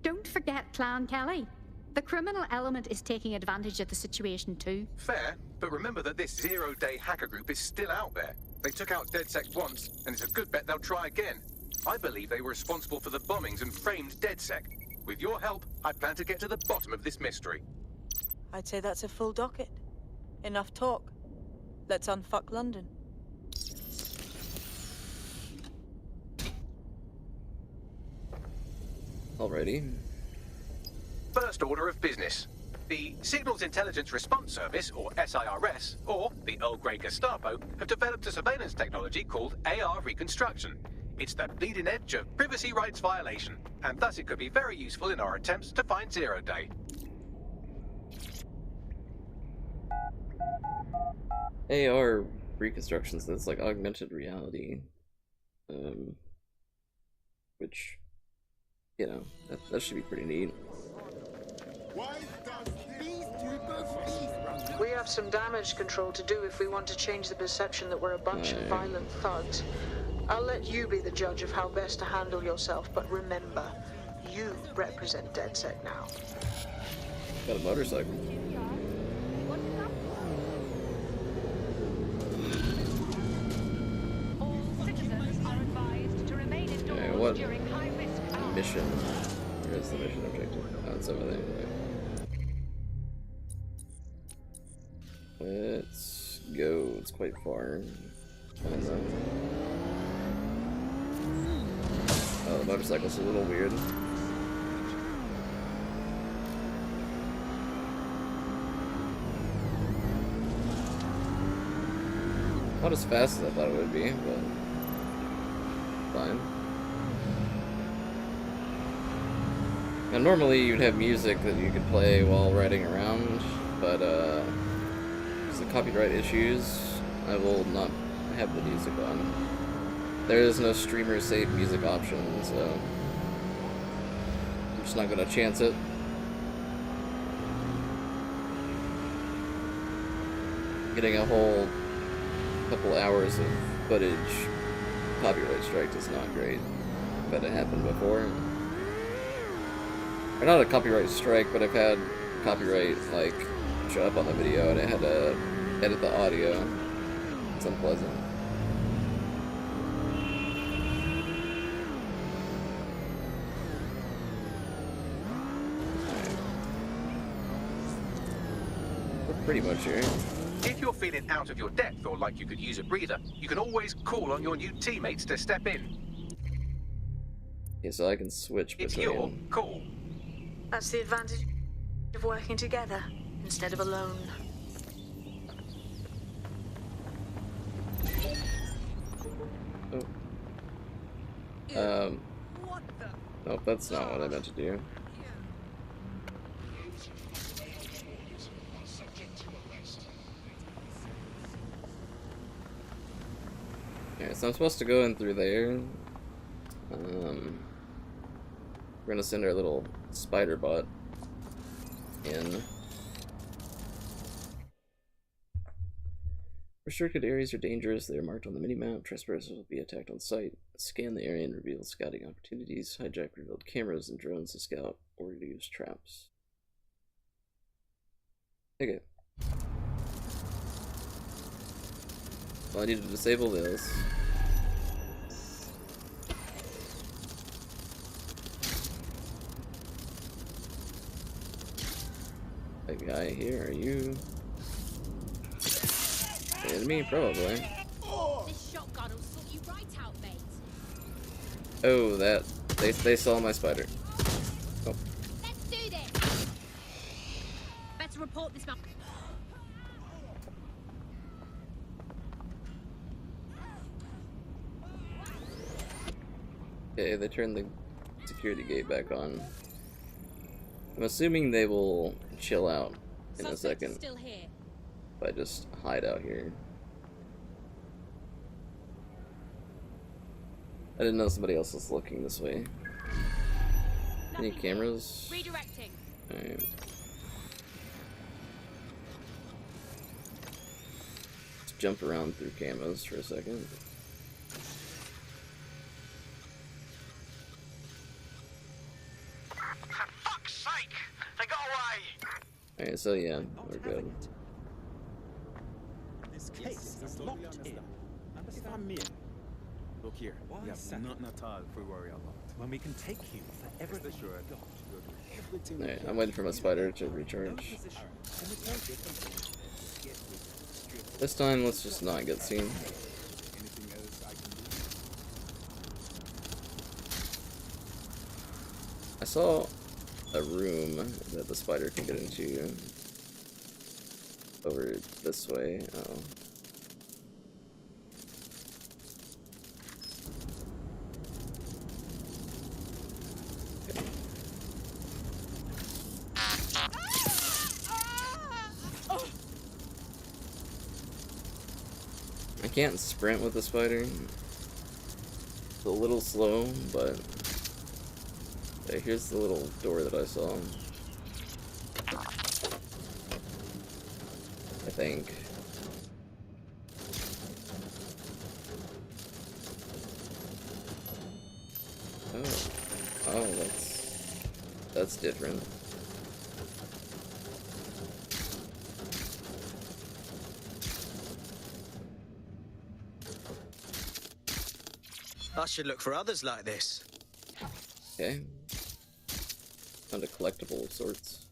Don't forget Clan Kelly. The criminal element is taking advantage of the situation too. Fair, but remember that this zero-day hacker group is still out there. They took out DedSec once, and it's a good bet they'll try again. I believe they were responsible for the bombings and framed DedSec. With your help, I plan to get to the bottom of this mystery. I'd say that's a full docket. Enough talk. Let's unfuck London. Alrighty. First order of business. The Signals Intelligence Response Service, or SIRS, or the Earl Grey Gestapo, have developed a surveillance technology called AR Reconstruction. It's the bleeding edge of privacy rights violation, and thus it could be very useful in our attempts to find Zero Day. AR reconstructions, that's like augmented reality. Which, you know, that should be pretty neat. We have some damage control to do if we want to change the perception that we're a bunch of violent thugs. I'll let you be the judge of how best to handle yourself, but remember, you represent DedSec now. Got a motorcycle. Okay, what mission? Where's the mission objective? Oh, it's over there. Okay. Let's go. It's quite far. Find them. Oh, the motorcycle's a little weird. Not as fast as I thought it would be, but fine. Now normally you'd have music that you could play while riding around, but because of copyright issues, I will not have the music on. There is no streamer save music option, so I'm just not gonna chance it. Getting a whole couple hours of footage copyright strike is not great, but it happened before. Or not a copyright strike, but I've had copyright like show up on the video and I had to edit the audio. It's unpleasant. We're pretty much here. If you're feeling out of your depth or like you could use a breather, you can always call on your new teammates to step in. Yeah, so I can switch between. It's your call. That's the advantage of working together instead of alone. Oh. Nope, that's not what I meant to do. Okay, so I'm supposed to go in through there. We're gonna send our little spider bot in. Restricted areas are dangerous. They are marked on the minimap. Trespassers will be attacked on sight. Scan the area and reveal scouting opportunities. Hijack revealed cameras and drones to scout or use traps. Okay. Well, I need to disable this. Big guy here, are you? Enemy? Probably. This shotgun will sort you right out, mate. Oh, that. They saw my spider. Oh. Let's do this. Better report this man. Okay, they turned the security gate back on. I'm assuming they will chill out in a second. Still here. If I just hide out here. I didn't know somebody else was looking this way. Any cameras? Redirecting. Alright. Let's jump around through cameras for a second. For fuck's sake! They got away! Alright, so yeah, we're good. This case is locked in. If I'm me, look here. We have nothing at all if we worry about. When we can take you for everything you've got. Alright, I'm waiting for my spider to recharge. This time, let's just not get seen. I saw a room that the spider can get into over this way. Oh. can't sprint with the spider. It's a little slow, but okay, here's the little door that I saw. I think. Oh, that's different. I should look for others like this. Okay. Found a collectible of sorts.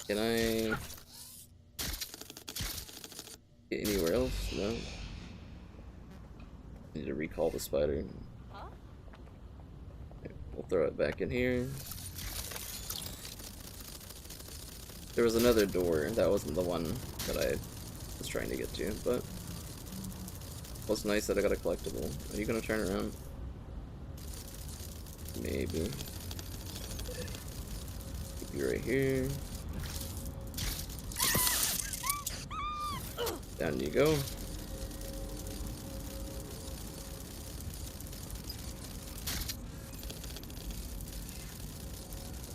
Can I get anywhere else? No. Need to recall the spider. Okay, we'll throw it back in here. There was another door. That wasn't the one that I was trying to get to, but it was nice that I got a collectible. Are you gonna turn around? Maybe. Keep you right here. Down you go.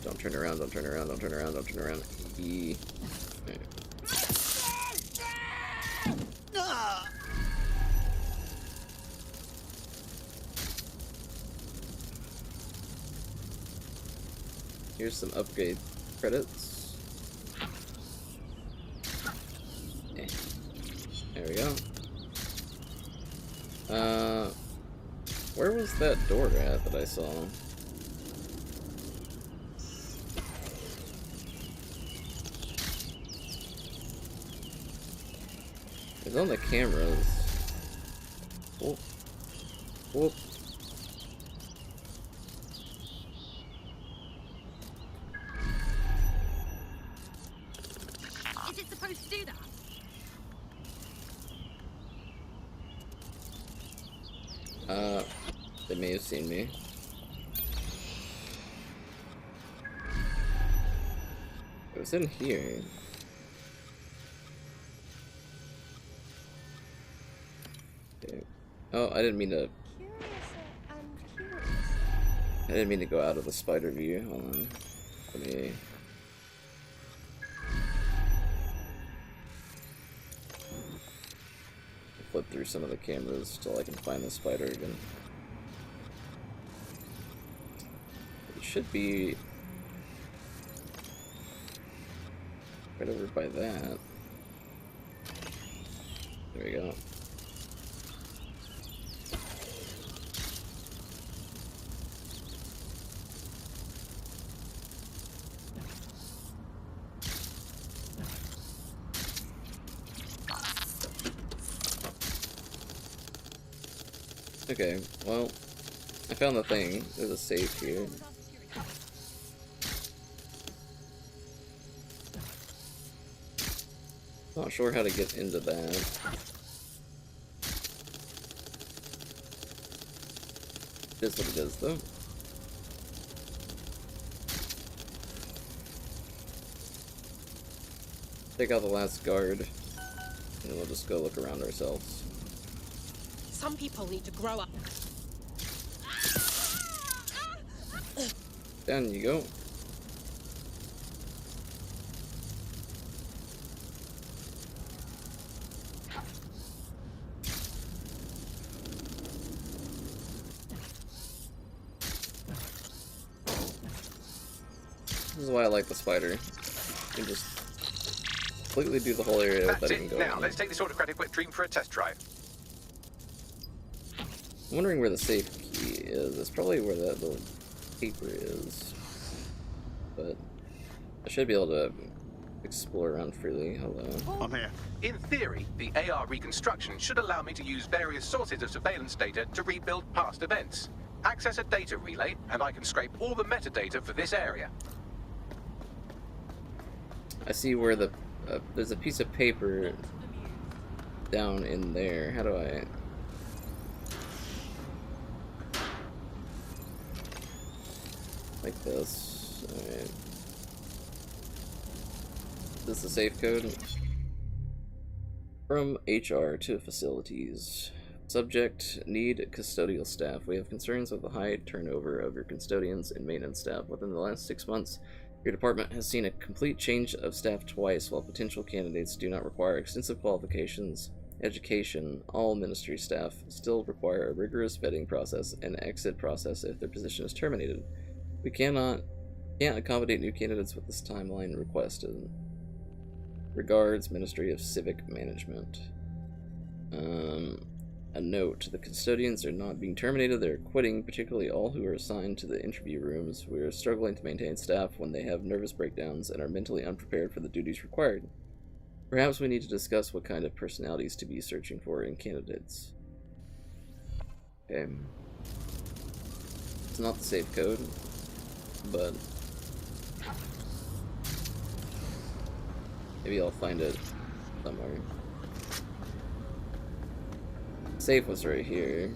Don't turn around, don't turn around, don't turn around, don't turn around. E. Right. Here's some upgrade credits. Okay. There we go. Where was that door at that I saw? It's on the cameras. Whoop. Whoop. Is it supposed to do that? They may have seen me. It was in here. Okay. Oh, I didn't mean to. I didn't mean to go out of the spider view. Hold on. Let me. Flip through some of the cameras till I can find the spider again. It should be right over by that. There we go. Okay, well, I found the thing. There's a safe here. Not sure how to get into that. It is what it is, though. Take out the last guard, and we'll just go look around ourselves. Some people need to grow up. Down you go. This is why I like the spider. You can just completely do the whole area That's without it. even going Now, in. let's take this autocratic wet dream for a test drive. I'm wondering where the safe key is. It's probably where that little paper is. But I should be able to explore around freely. Hello. I'm here. In theory, the AR reconstruction should allow me to use various sources of surveillance data to rebuild past events. Access a data relay, and I can scrape all the metadata for this area. I see where the there's a piece of paper down in there. How do I? Like this. Alright. Is this the safe code? From HR to facilities. Subject, need custodial staff. We have concerns with the high turnover of your custodians and maintenance staff. Within the last 6 months, your department has seen a complete change of staff twice. While potential candidates do not require extensive qualifications, education, all ministry staff still require a rigorous vetting process and exit process if their position is terminated. We can't accommodate new candidates with this timeline requested. Regards, Ministry of Civic Management. A note, the custodians are not being terminated, they're quitting, particularly all who are assigned to the interview rooms. We are struggling to maintain staff when they have nervous breakdowns and are mentally unprepared for the duties required. Perhaps we need to discuss what kind of personalities to be searching for in candidates. Okay. It's not the safe code, but maybe I'll find it somewhere. Safe was right here.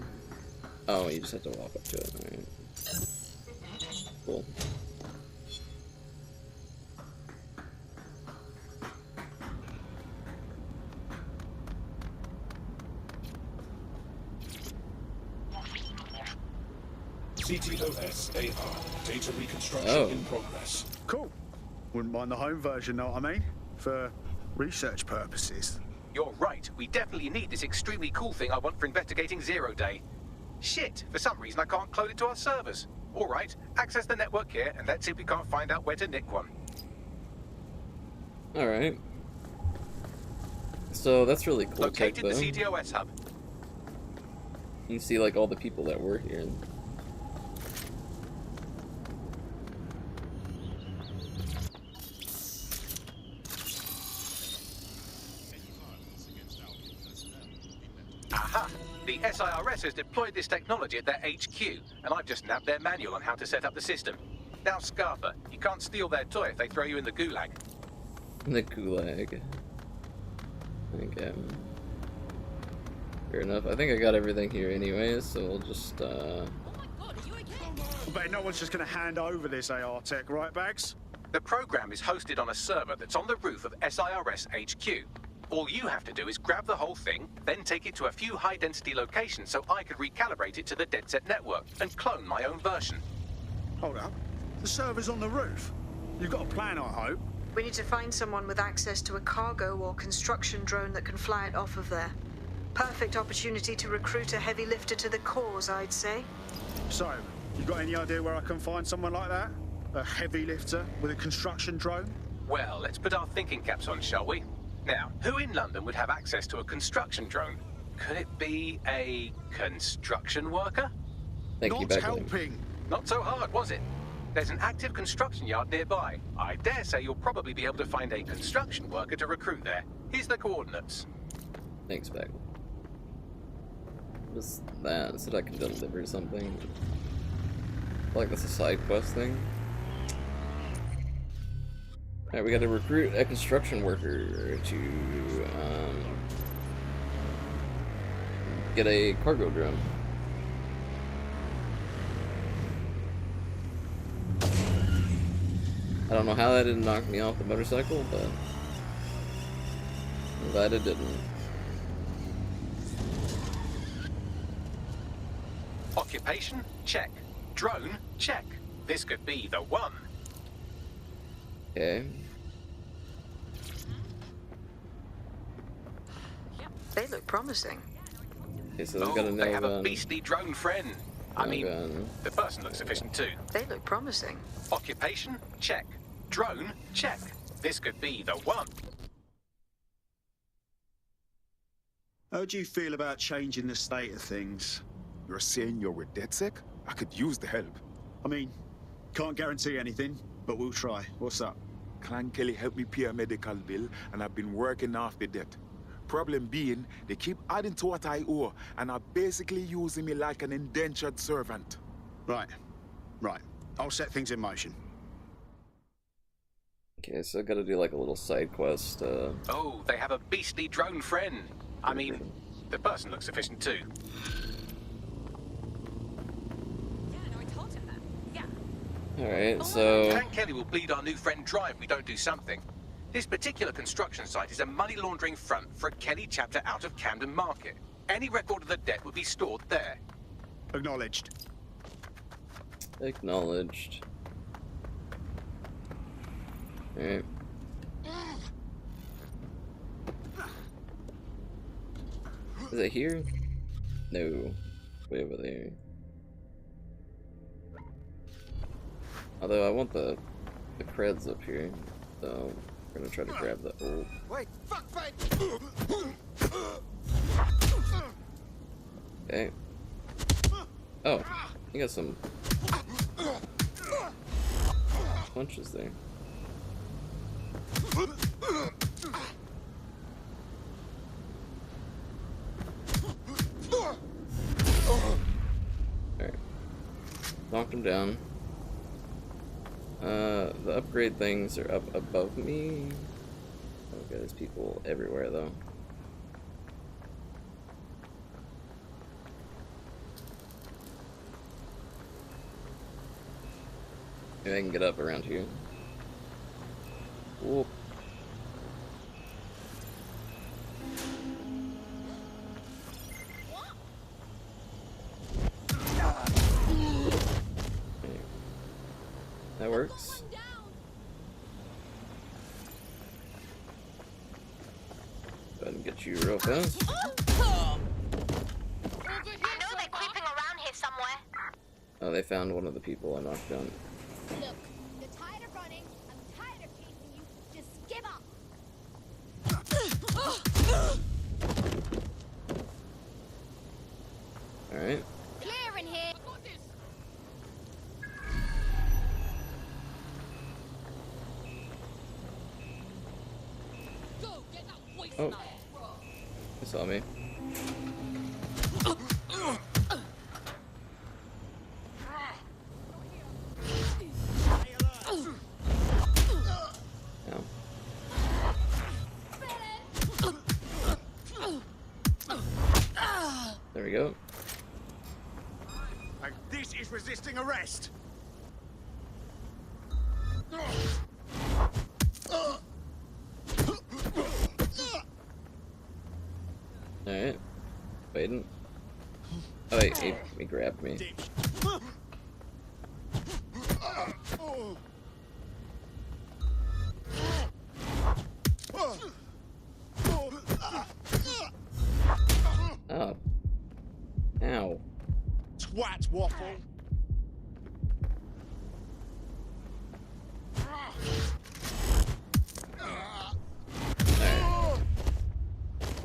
Oh, you just have to walk up to it. Alright. Cool. CTOS-AR. Data reconstruction in progress. Cool. Wouldn't mind the home version, know what I mean? For research purposes. You're right. We definitely need this extremely cool thing I want for investigating Zero Day. Shit, for some reason I can't clone it to our servers. Alright, access the network here, and let's see if we can't find out where to nick one. Alright. So that's really cool. Located the CTOS hub. You see like all the people that were here. Aha! The SIRS has deployed this technology at their HQ, and I've just nabbed their manual on how to set up the system. Now, Scarfer, you can't steal their toy if they throw you in the gulag. The gulag. Okay. Fair enough. I think I got everything here anyway, so we'll just, I bet no one's just gonna hand over this AR tech, right, Bags? The program is hosted on a server that's on the roof of SIRS HQ. All you have to do is grab the whole thing, then take it to a few high-density locations so I can recalibrate it to the DedSec network and clone my own version. Hold up. The server's on the roof. You've got a plan, I hope. We need to find someone with access to a cargo or construction drone that can fly it off of there. Perfect opportunity to recruit a heavy lifter to the cause, I'd say. So, you got any idea where I can find someone like that? A heavy lifter with a construction drone? Well, let's put our thinking caps on, shall we? Now, who in London would have access to a construction drone? Could it be a construction worker? Not helping. Not so hard, was it? There's an active construction yard nearby. I dare say you'll probably be able to find a construction worker to recruit there. Here's the coordinates. Thanks, Beck. What's that? So that I can deliver something? Like that's a side quest thing? Alright, we gotta recruit a construction worker to get a cargo drone. I don't know how that didn't knock me off the motorcycle, but I'm glad it didn't. Occupation? Check. Drone? Check. This could be the one. Okay. They look promising. Okay, so we've got a they have a beastly drone friend. I mean, the person looks efficient too. They look promising. Occupation? Check. Drone? Check. This could be the one. How do you feel about changing the state of things? You're saying you're with DedSec? I could use the help. I mean, can't guarantee anything, but we'll try. What's up? Clan Kelly helped me pay a medical bill, and I've been working off the debt. Problem being, they keep adding to what I owe, and are basically using me like an indentured servant. Right. I'll set things in motion. Okay, so I gotta do like a little side quest. Oh, they have a beastly drone friend. I mean, the person looks efficient too. Alright, so Clan Kelly will bleed our new friend dry if we don't do something. This particular construction site is a money laundering front for a Kelly chapter out of Camden Market. Any record of the debt would be stored there. Acknowledged. Acknowledged. Alright. Is it here? No. Way over there. Although I want the creds up here, so we're gonna try to grab the old. Wait, fuck fight. Okay. Oh, you got some punches there. Alright. Knocked him down. The upgrade things are up above me. Okay, there's people everywhere though. Maybe I can get up around here. Whoop. That works. Go ahead and get you real fast. I know they're creeping around here somewhere. Oh, they found one of the people I knocked down. Look, you're tired of running. I'm tired of chasing you. Just give up. Alright. Clear in here. Oh. They saw me. There we go. And this is resisting arrest. Alright. Waiting. Oh wait, he grabbed me. Oh. Ow. Twat waffle. Alright.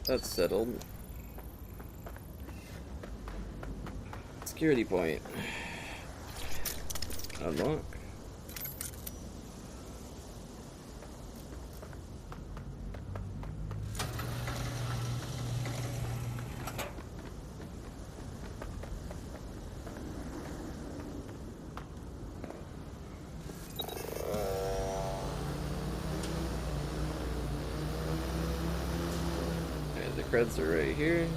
That's settled. Security point. Unlock. Alright, the creds are right here.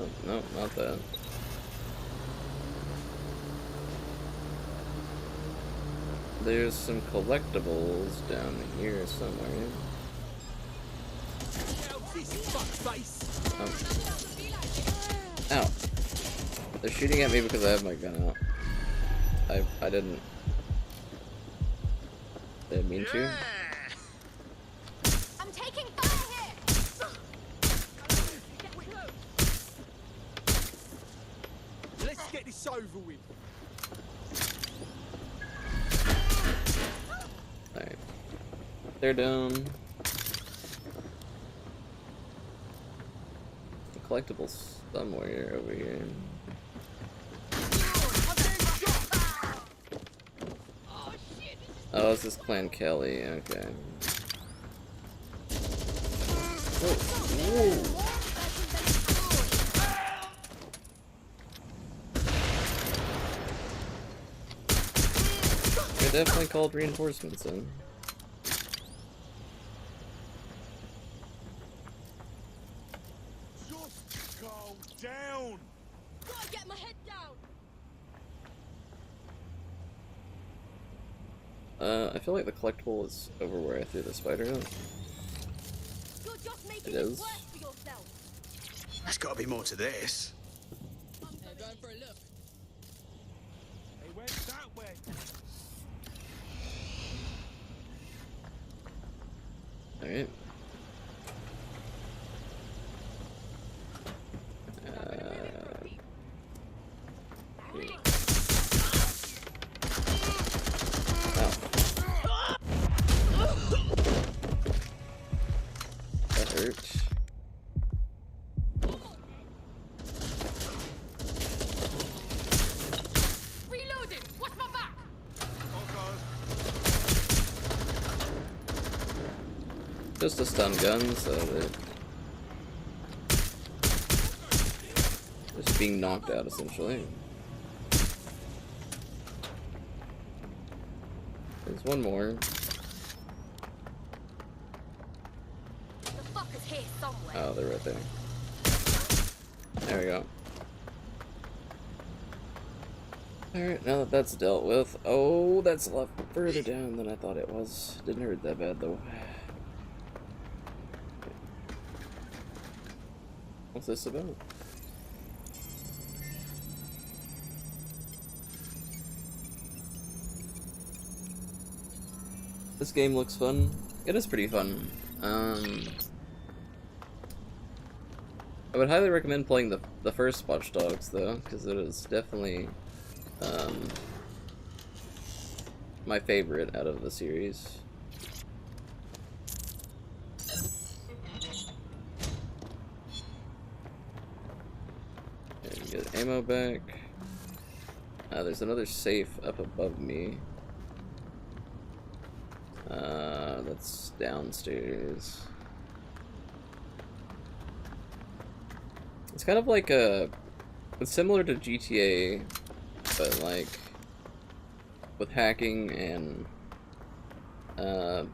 Oh, no, not that. There's some collectibles down here somewhere. Oh. Ow. They're shooting at me because I have my gun out. I didn't mean to. I'm taking fire here. Let's get this over with. Alright. They're down. The collectibles somewhere over here. Oh, this is Clan Kelly, okay. Whoa. Whoa. They definitely called reinforcements in. Just calm down. I feel like the collectible is over where I threw the spider out. It is. There's got to be more to this. Going for a look. They went that way. Alright. That hurt. Reloading. Watch my back. Just a stun gun, so they're just being knocked out essentially. There's one more. The fucker's here somewhere. Oh, they're right there. There we go. Alright, now that that's dealt with. Oh, that's a lot further down than I thought it was. Didn't hurt that bad though. What's this about? This game looks fun. It is pretty fun. I would highly recommend playing the first Watch Dogs though, because it is definitely my favorite out of the series. And get ammo back. There's another safe up above me. That's downstairs. It's kind of like it's similar to GTA, but like with hacking and no,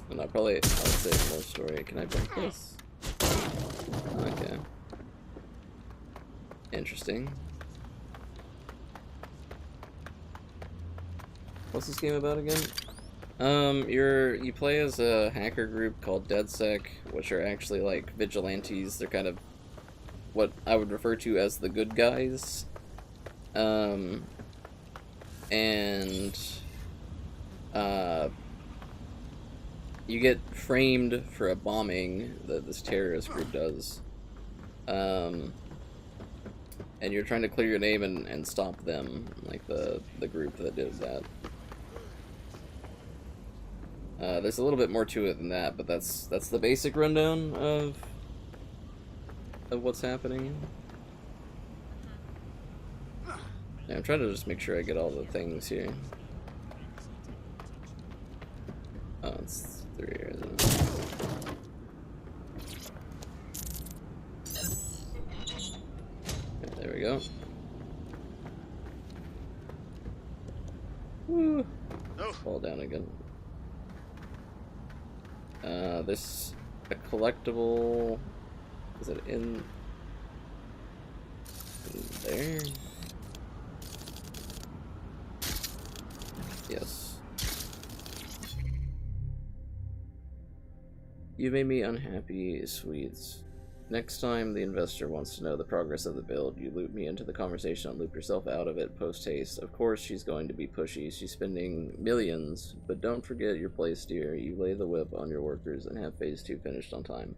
probably I'll say more story. Can I break this? Okay. Interesting. What's this game about again? You play as a hacker group called DedSec, which are actually like vigilantes. They're kind of what I would refer to as the good guys. You get framed for a bombing that this terrorist group does. And you're trying to clear your name and stop them, like the group that did that. There's a little bit more to it than that, but that's the basic rundown of what's happening. Yeah, I'm trying to just make sure I get all the things here. Oh, it's 3 years. Okay, there we go. Woo! Fall down again. There's a collectible. Is it in there? Yes. You made me unhappy, Sweets. Next time the investor wants to know the progress of the build, you loop me into the conversation and loop yourself out of it post-haste. Of course she's going to be pushy, she's spending millions, but don't forget your place, dear. You lay the whip on your workers and have phase 2 finished on time.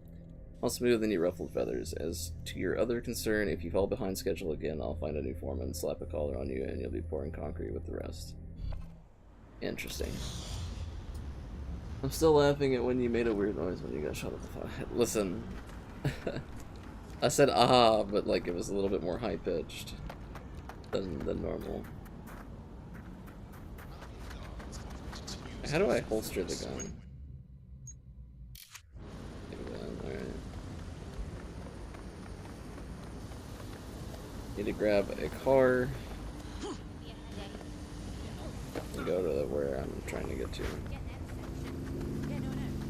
I'll smooth any ruffled feathers. As to your other concern, if you fall behind schedule again, I'll find a new foreman, slap a collar on you, and you'll be pouring concrete with the rest. Interesting. I'm still laughing at when you made a weird noise when you got shot at the fire. Listen. I said ah, but like it was a little bit more high-pitched than normal. How do I holster the gun? Alright. Need to grab a car and go to where I'm trying to get to.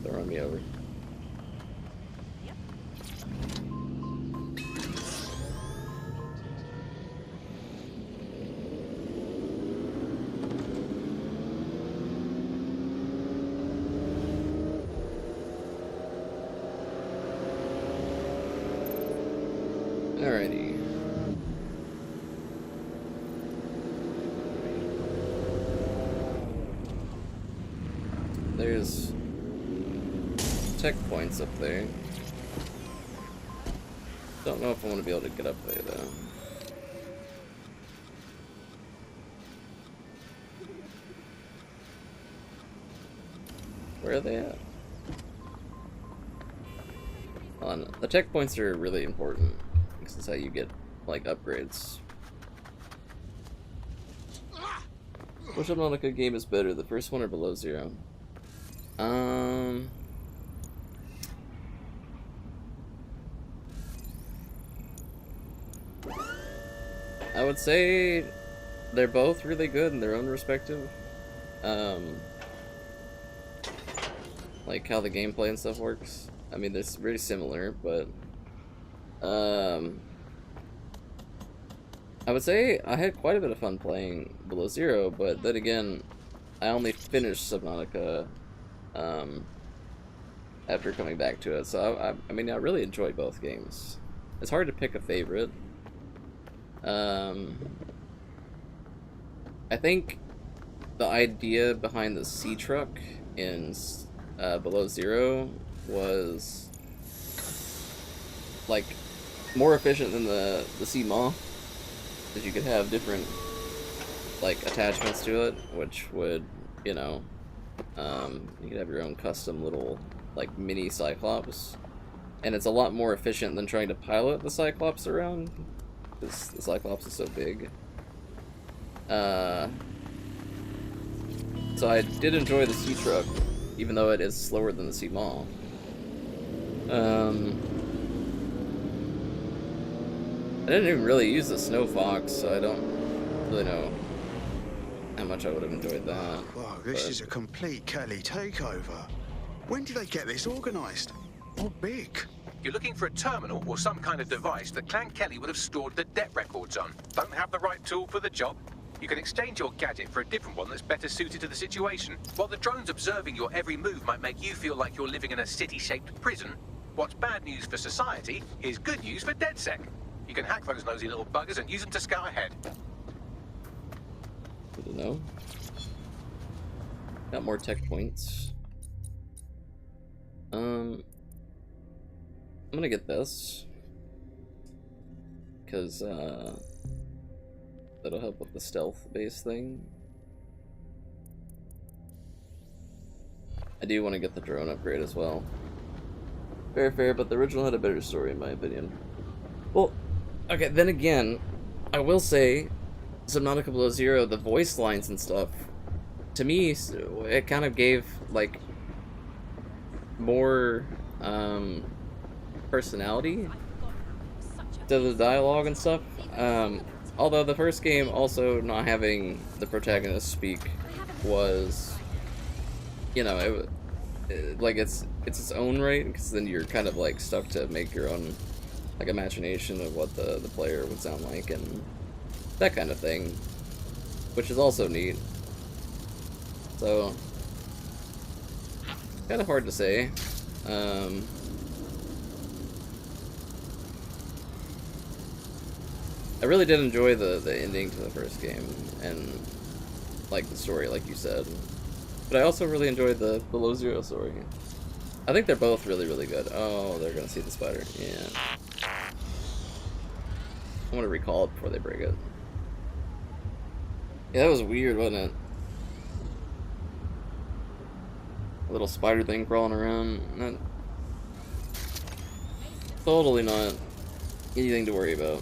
They'll run me over. there's tech points up there. Don't know if I want to be able to get up there though. Where are they at? The tech points are really important because it's how you get like upgrades. Which Subnautica game is better, the first one or Below Zero? I would say they're both really good in their own respective. Like how the gameplay and stuff works. I mean, they're very similar, but I would say I had quite a bit of fun playing Below Zero, but then again, I only finished Subnautica after coming back to it. So I mean, I really enjoyed both games. It's hard to pick a favorite. I think the idea behind the sea truck in Below Zero was like more efficient than the sea moth, because you could have different like attachments to it, which would, you know, you could have your own custom little like mini Cyclops, and it's a lot more efficient than trying to pilot the Cyclops around, because the Cyclops is so big. So I did enjoy the sea truck, even though it is slower than the sea moth. I didn't even really use the Snow Fox, so I don't really know how much I would have enjoyed that. Wow, this is a complete Kelly takeover. When did they get this organised? How big? You're looking for a terminal or some kind of device that Clan Kelly would have stored the debt records on. Don't have the right tool for the job? You can exchange your gadget for a different one that's better suited to the situation. While the drones observing your every move might make you feel like you're living in a city-shaped prison, what's bad news for society is good news for DedSec. You can hack those nosy little buggers and use them to scout ahead. Good to know. Got more tech points. I'm gonna get this because that'll help with the stealth base thing. I do want to get the drone upgrade as well. Fair, but the original had a better story in my opinion. Well, okay, then again, I will say Subnautica Below Zero, the voice lines and stuff, to me, it kind of gave like more personality to the dialogue and stuff. Although the first game, also not having the protagonist speak was, you know, like it's its own right, because then you're kind of like stuck to make your own like imagination of what the player would sound like and that kind of thing, which is also neat. So kind of hard to say. I really did enjoy the ending to the first game and like the story, like you said, but I also really enjoyed the Below Zero story. I think they're both really, really good. Oh, they're gonna see the spider. Yeah, I want to recall it before they break it. Yeah, that was weird, wasn't it? A little spider thing crawling around. Not, totally not anything to worry about.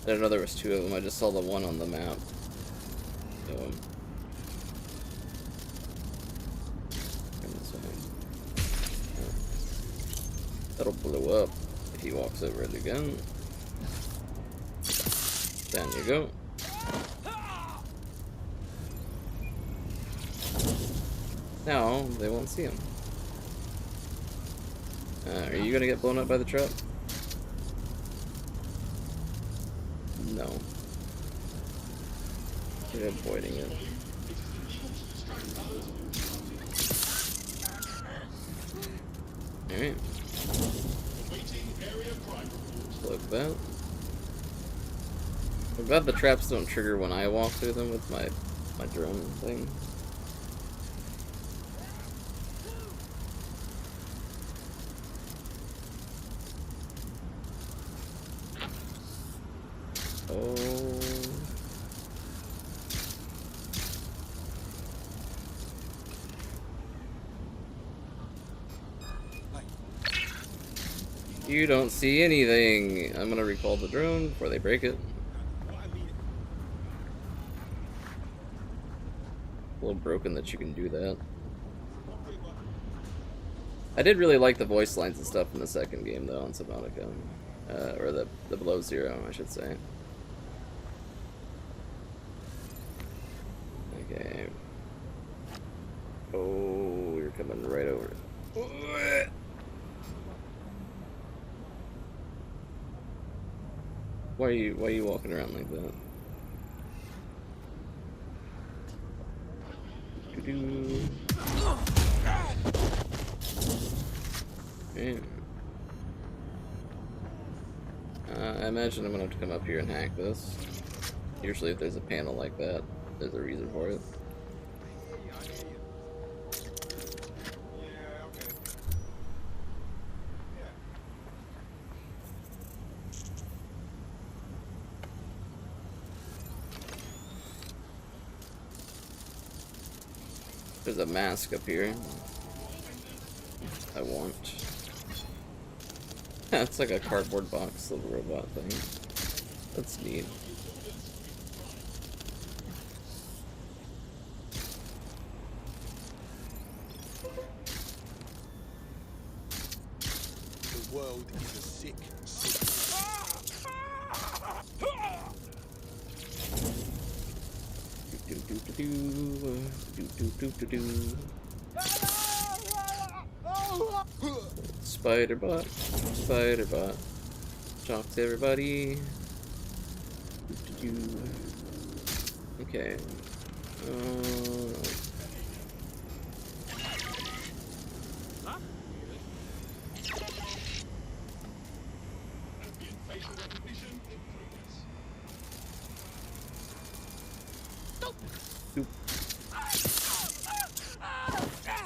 I didn't know there was two of them. I just saw the one on the map. So, that'll blow up if he walks over it again. Down you go. Now they won't see him. Are you gonna get blown up by the truck? No. You're avoiding it. Alright. Plug that. I'm glad the traps don't trigger when I walk through them with my drone thing. Oh. You don't see anything. I'm gonna recall the drone before they break it. A little broken that you can do that. I did really like the voice lines and stuff in the second game though on Subnautica. Or the Below Zero, I should say. Okay. Oh, you're coming right over. Why are you walking around like that? Okay. I imagine I'm gonna have to come up here and hack this. Usually if there's a panel like that, there's a reason for it. There's a mask up here. I want. It's like a cardboard box little robot thing. That's neat. The world is a sick, sick. Spider-Bot, Spider-Bot, talk to everybody. Okay.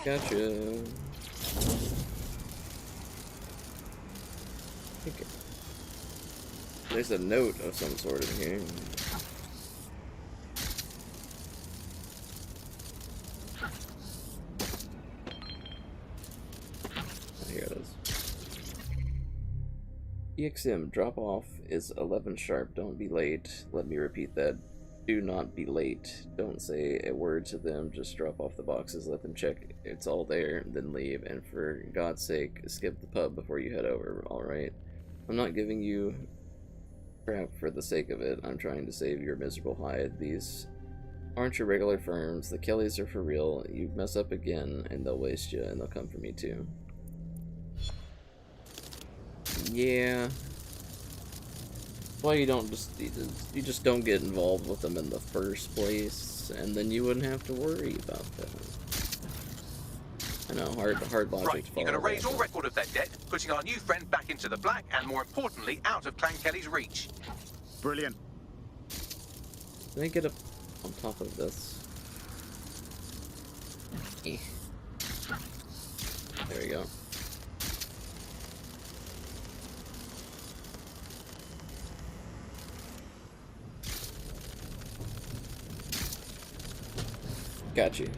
Gotcha. Okay. There's a note of some sort in here. Here it is. EXM, drop off is 11 sharp. Don't be late. Let me repeat that. Do not be late. Don't say a word to them. Just drop off the boxes. Let them check it's all there, then leave. And for God's sake, skip the pub before you head over, alright? I'm not giving you crap for the sake of it. I'm trying to save your miserable hide. These aren't your regular firms. The Kellys are for real. You mess up again, and they'll waste you, and they'll come for me too. Yeah. Why you don't you just don't get involved with them in the first place, and then you wouldn't have to worry about that. I know, hard logic right, to follow. You're going to raise all record of that debt, putting our new friend back into the black, and more importantly, out of Clan Kelly's reach. Brilliant. Can I get up on top of this? There we go. Got you.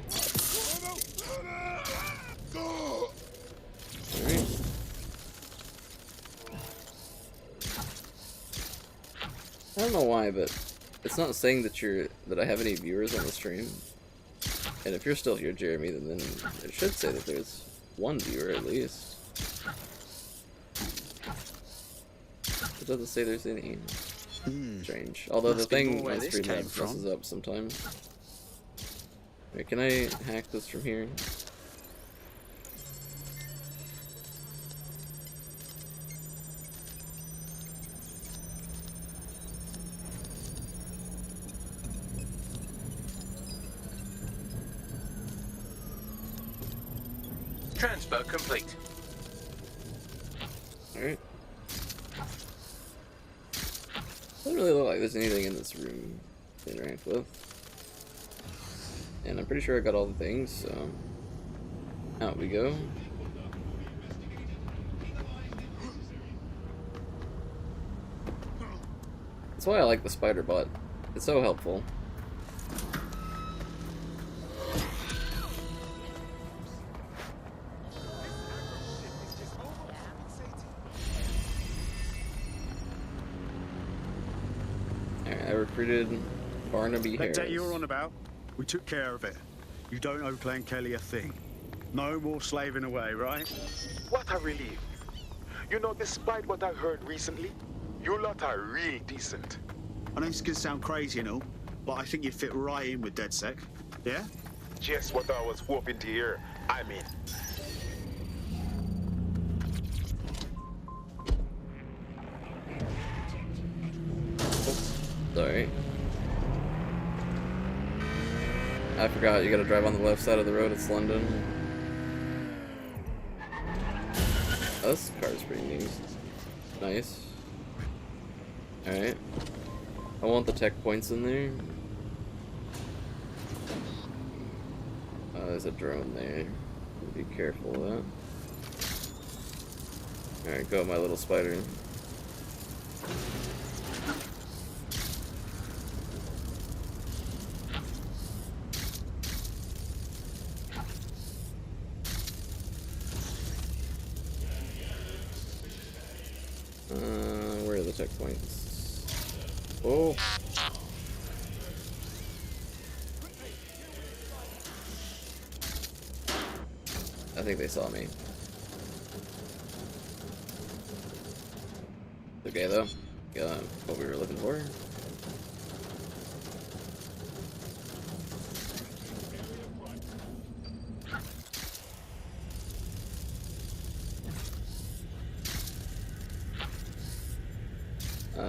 Alright. I don't know why, but it's not saying that I have any viewers on the stream. And if you're still here, Jeremy, then it should say that there's one viewer at least. It doesn't say there's any. Strange. Although the thing on Streamlabs messes up sometimes. Wait, can I hack this from here? Transfer complete. Alright. Doesn't really look like there's anything in this room to interact with. And I'm pretty sure I got all the things, so out we go. That's why I like the spider bot. It's so helpful. Alright, I recruited Barnaby Harris. That day you're on about, we took care of it. You don't owe Clan Kelly a thing. No more slaving away, right? What a relief. You know, despite what I heard recently, you lot are real decent. I know this can sound crazy and all, but I think you fit right in with DedSec. Yeah? Just what I was hoping to hear. I'm in. Sorry. I forgot you gotta drive on the left side of the road. It's London. Oh, this car's pretty neat. Nice. Alright. I want the tech points in there. Oh, there's a drone there. Be careful of that. Alright, go, my little spider. Where are the checkpoints? Oh! I think they saw me. Okay though, got what we were looking for.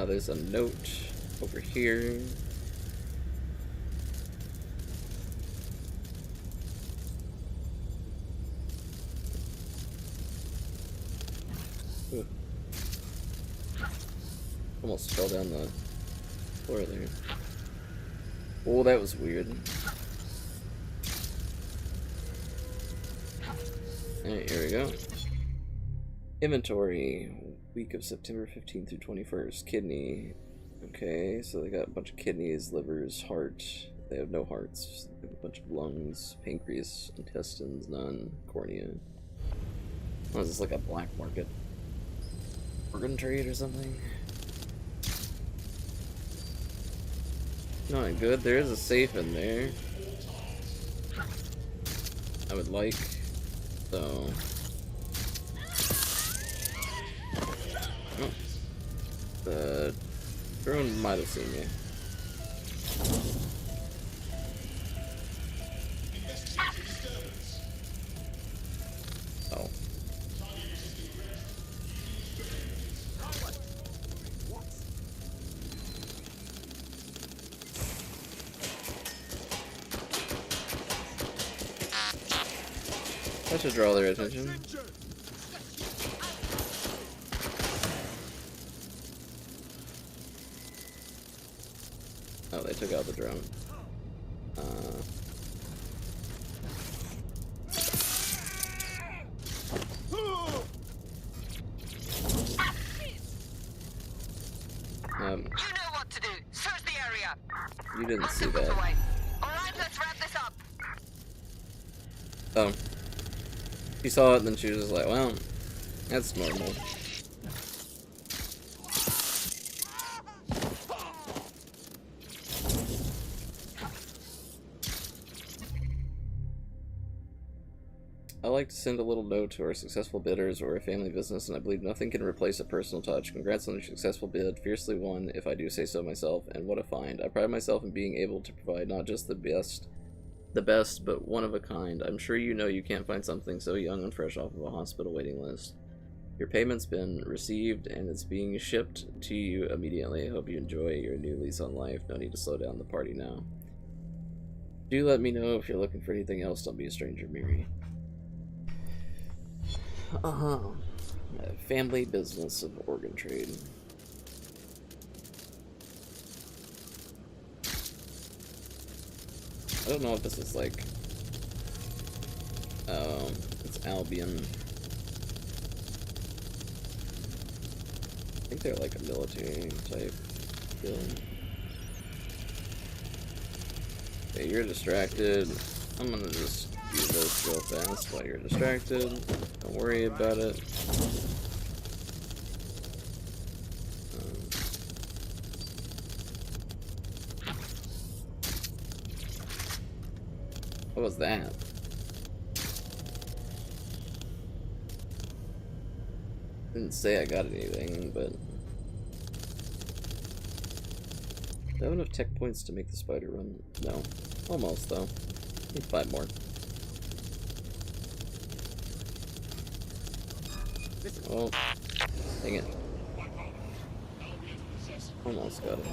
There's a note over here. Ooh. Almost fell down the floor there. Oh, that was weird. Alright, here we go. Inventory. Week of September 15th through 21st. Kidney. Okay, so they got a bunch of kidneys, livers, heart. They have no hearts. They have a bunch of lungs, pancreas, intestines, none, cornea. Oh, is this like a black market organ trade or something? Not good. There is a safe in there. I would like, so. Oh. The drone might have seen me. Oh. That should draw their attention. Oh, they took out the drone. You know what to do. Search the area. You didn't see that. All right, let's wrap this up. Oh. She saw it and then she was just like, well, that's normal. I like to send a little note to our successful bidders or a family business, and I believe nothing can replace a personal touch. Congrats on your successful bid. Fiercely won, if I do say so myself, and what a find. I pride myself in being able to provide not just the best, but one of a kind. I'm sure you know you can't find something so young and fresh off of a hospital waiting list. Your payment's been received, and it's being shipped to you immediately. I hope you enjoy your new lease on life. No need to slow down the party now. Do let me know if you're looking for anything else. Don't be a stranger, Miri. Family business of organ trade. I don't know if this is like... it's Albion. I think they're like a military type build. Okay, you're distracted. I'm gonna just do this real fast while you're distracted. Don't worry about it. What was that? Didn't say I got anything, but... Do I have enough tech points to make the spider run? No. Almost, though. Need 5 more. Oh. Dang it. Almost got it.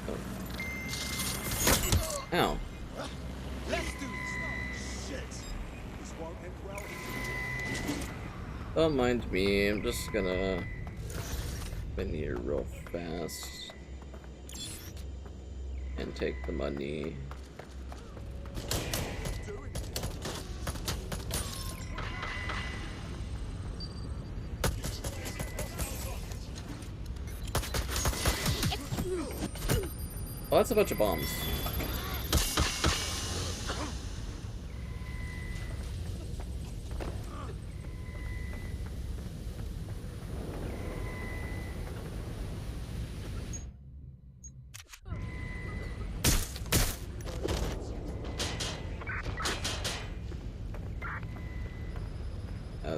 Oh. Ow. Don't mind me, I'm just gonna in here real fast and take the money. Oh, that's a bunch of bombs.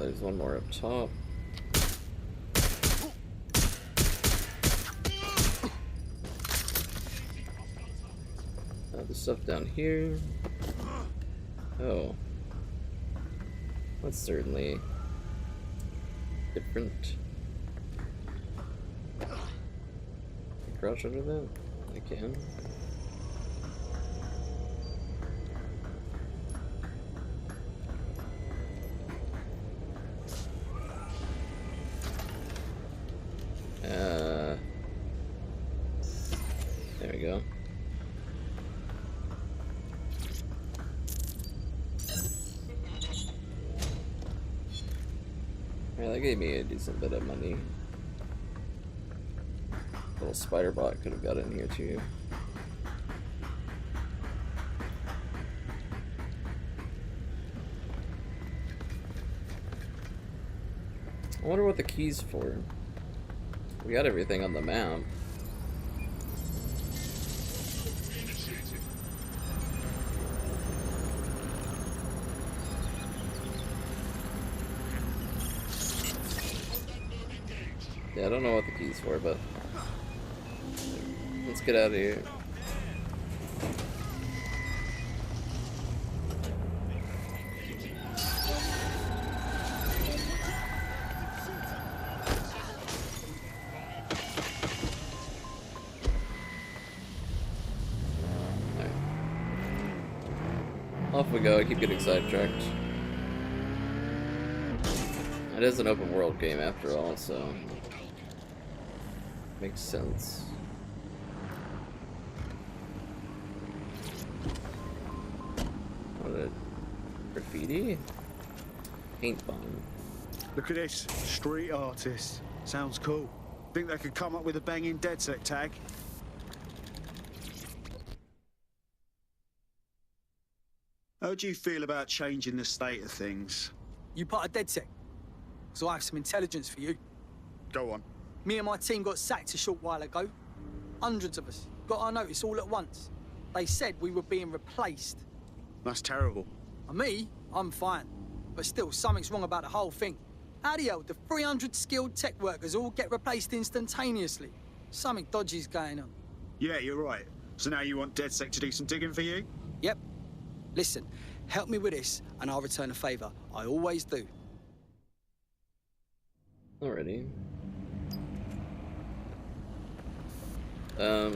There's one more up top. The stuff down here. Oh. That's certainly different. Can I crouch under that? I can. There we go. Yeah, that gave me a decent bit of money. Little spider bot could have got in here too. I wonder what the key's for. We got everything on the map. Yeah, I don't know what the key's for, but let's get out of here. Alright. Off we go, I keep getting sidetracked. It is an open world game after all, so makes sense. What a graffiti? Paint bomb. Look at this. Street artist. Sounds cool. Think they could come up with a banging DedSec tag? How do you feel about changing the state of things? You part of DedSec? So I have some intelligence for you. Go on. Me and my team got sacked a short while ago. Hundreds of us got our notice all at once. They said we were being replaced. That's terrible. Me? I'm fine. But still, something's wrong about the whole thing. How the hell do 300 skilled tech workers all get replaced instantaneously? Something dodgy's going on. Yeah, you're right. So now you want DedSec to do some digging for you? Yep. Listen, help me with this and I'll return a favour. I always do. Alrighty.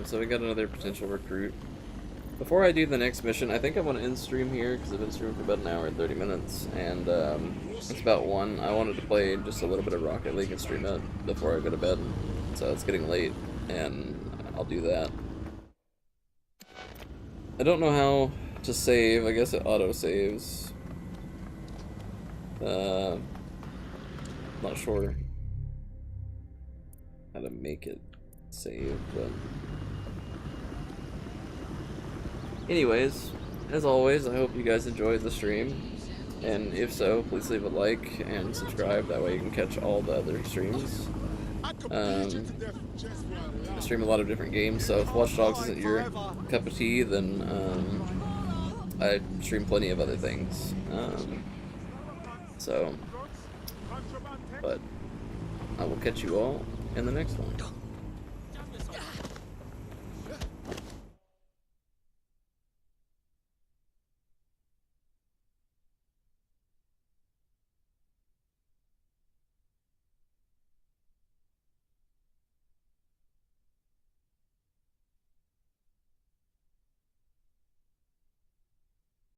So we got another potential recruit. Before I do the next mission, I think I want to end stream here because I've been streaming for about an hour and 30 minutes, and it's about 1. I wanted to play just a little bit of Rocket League and stream it before I go to bed, so it's getting late, and I'll do that. I don't know how to save. I guess it auto saves. Not sure how to make it save, but anyways, as always, I hope you guys enjoyed the stream, and if so, please leave a like and subscribe. That way you can catch all the other streams. I stream a lot of different games, so if Watch Dogs isn't your cup of tea, then I stream plenty of other things. But I will catch you all in the next one.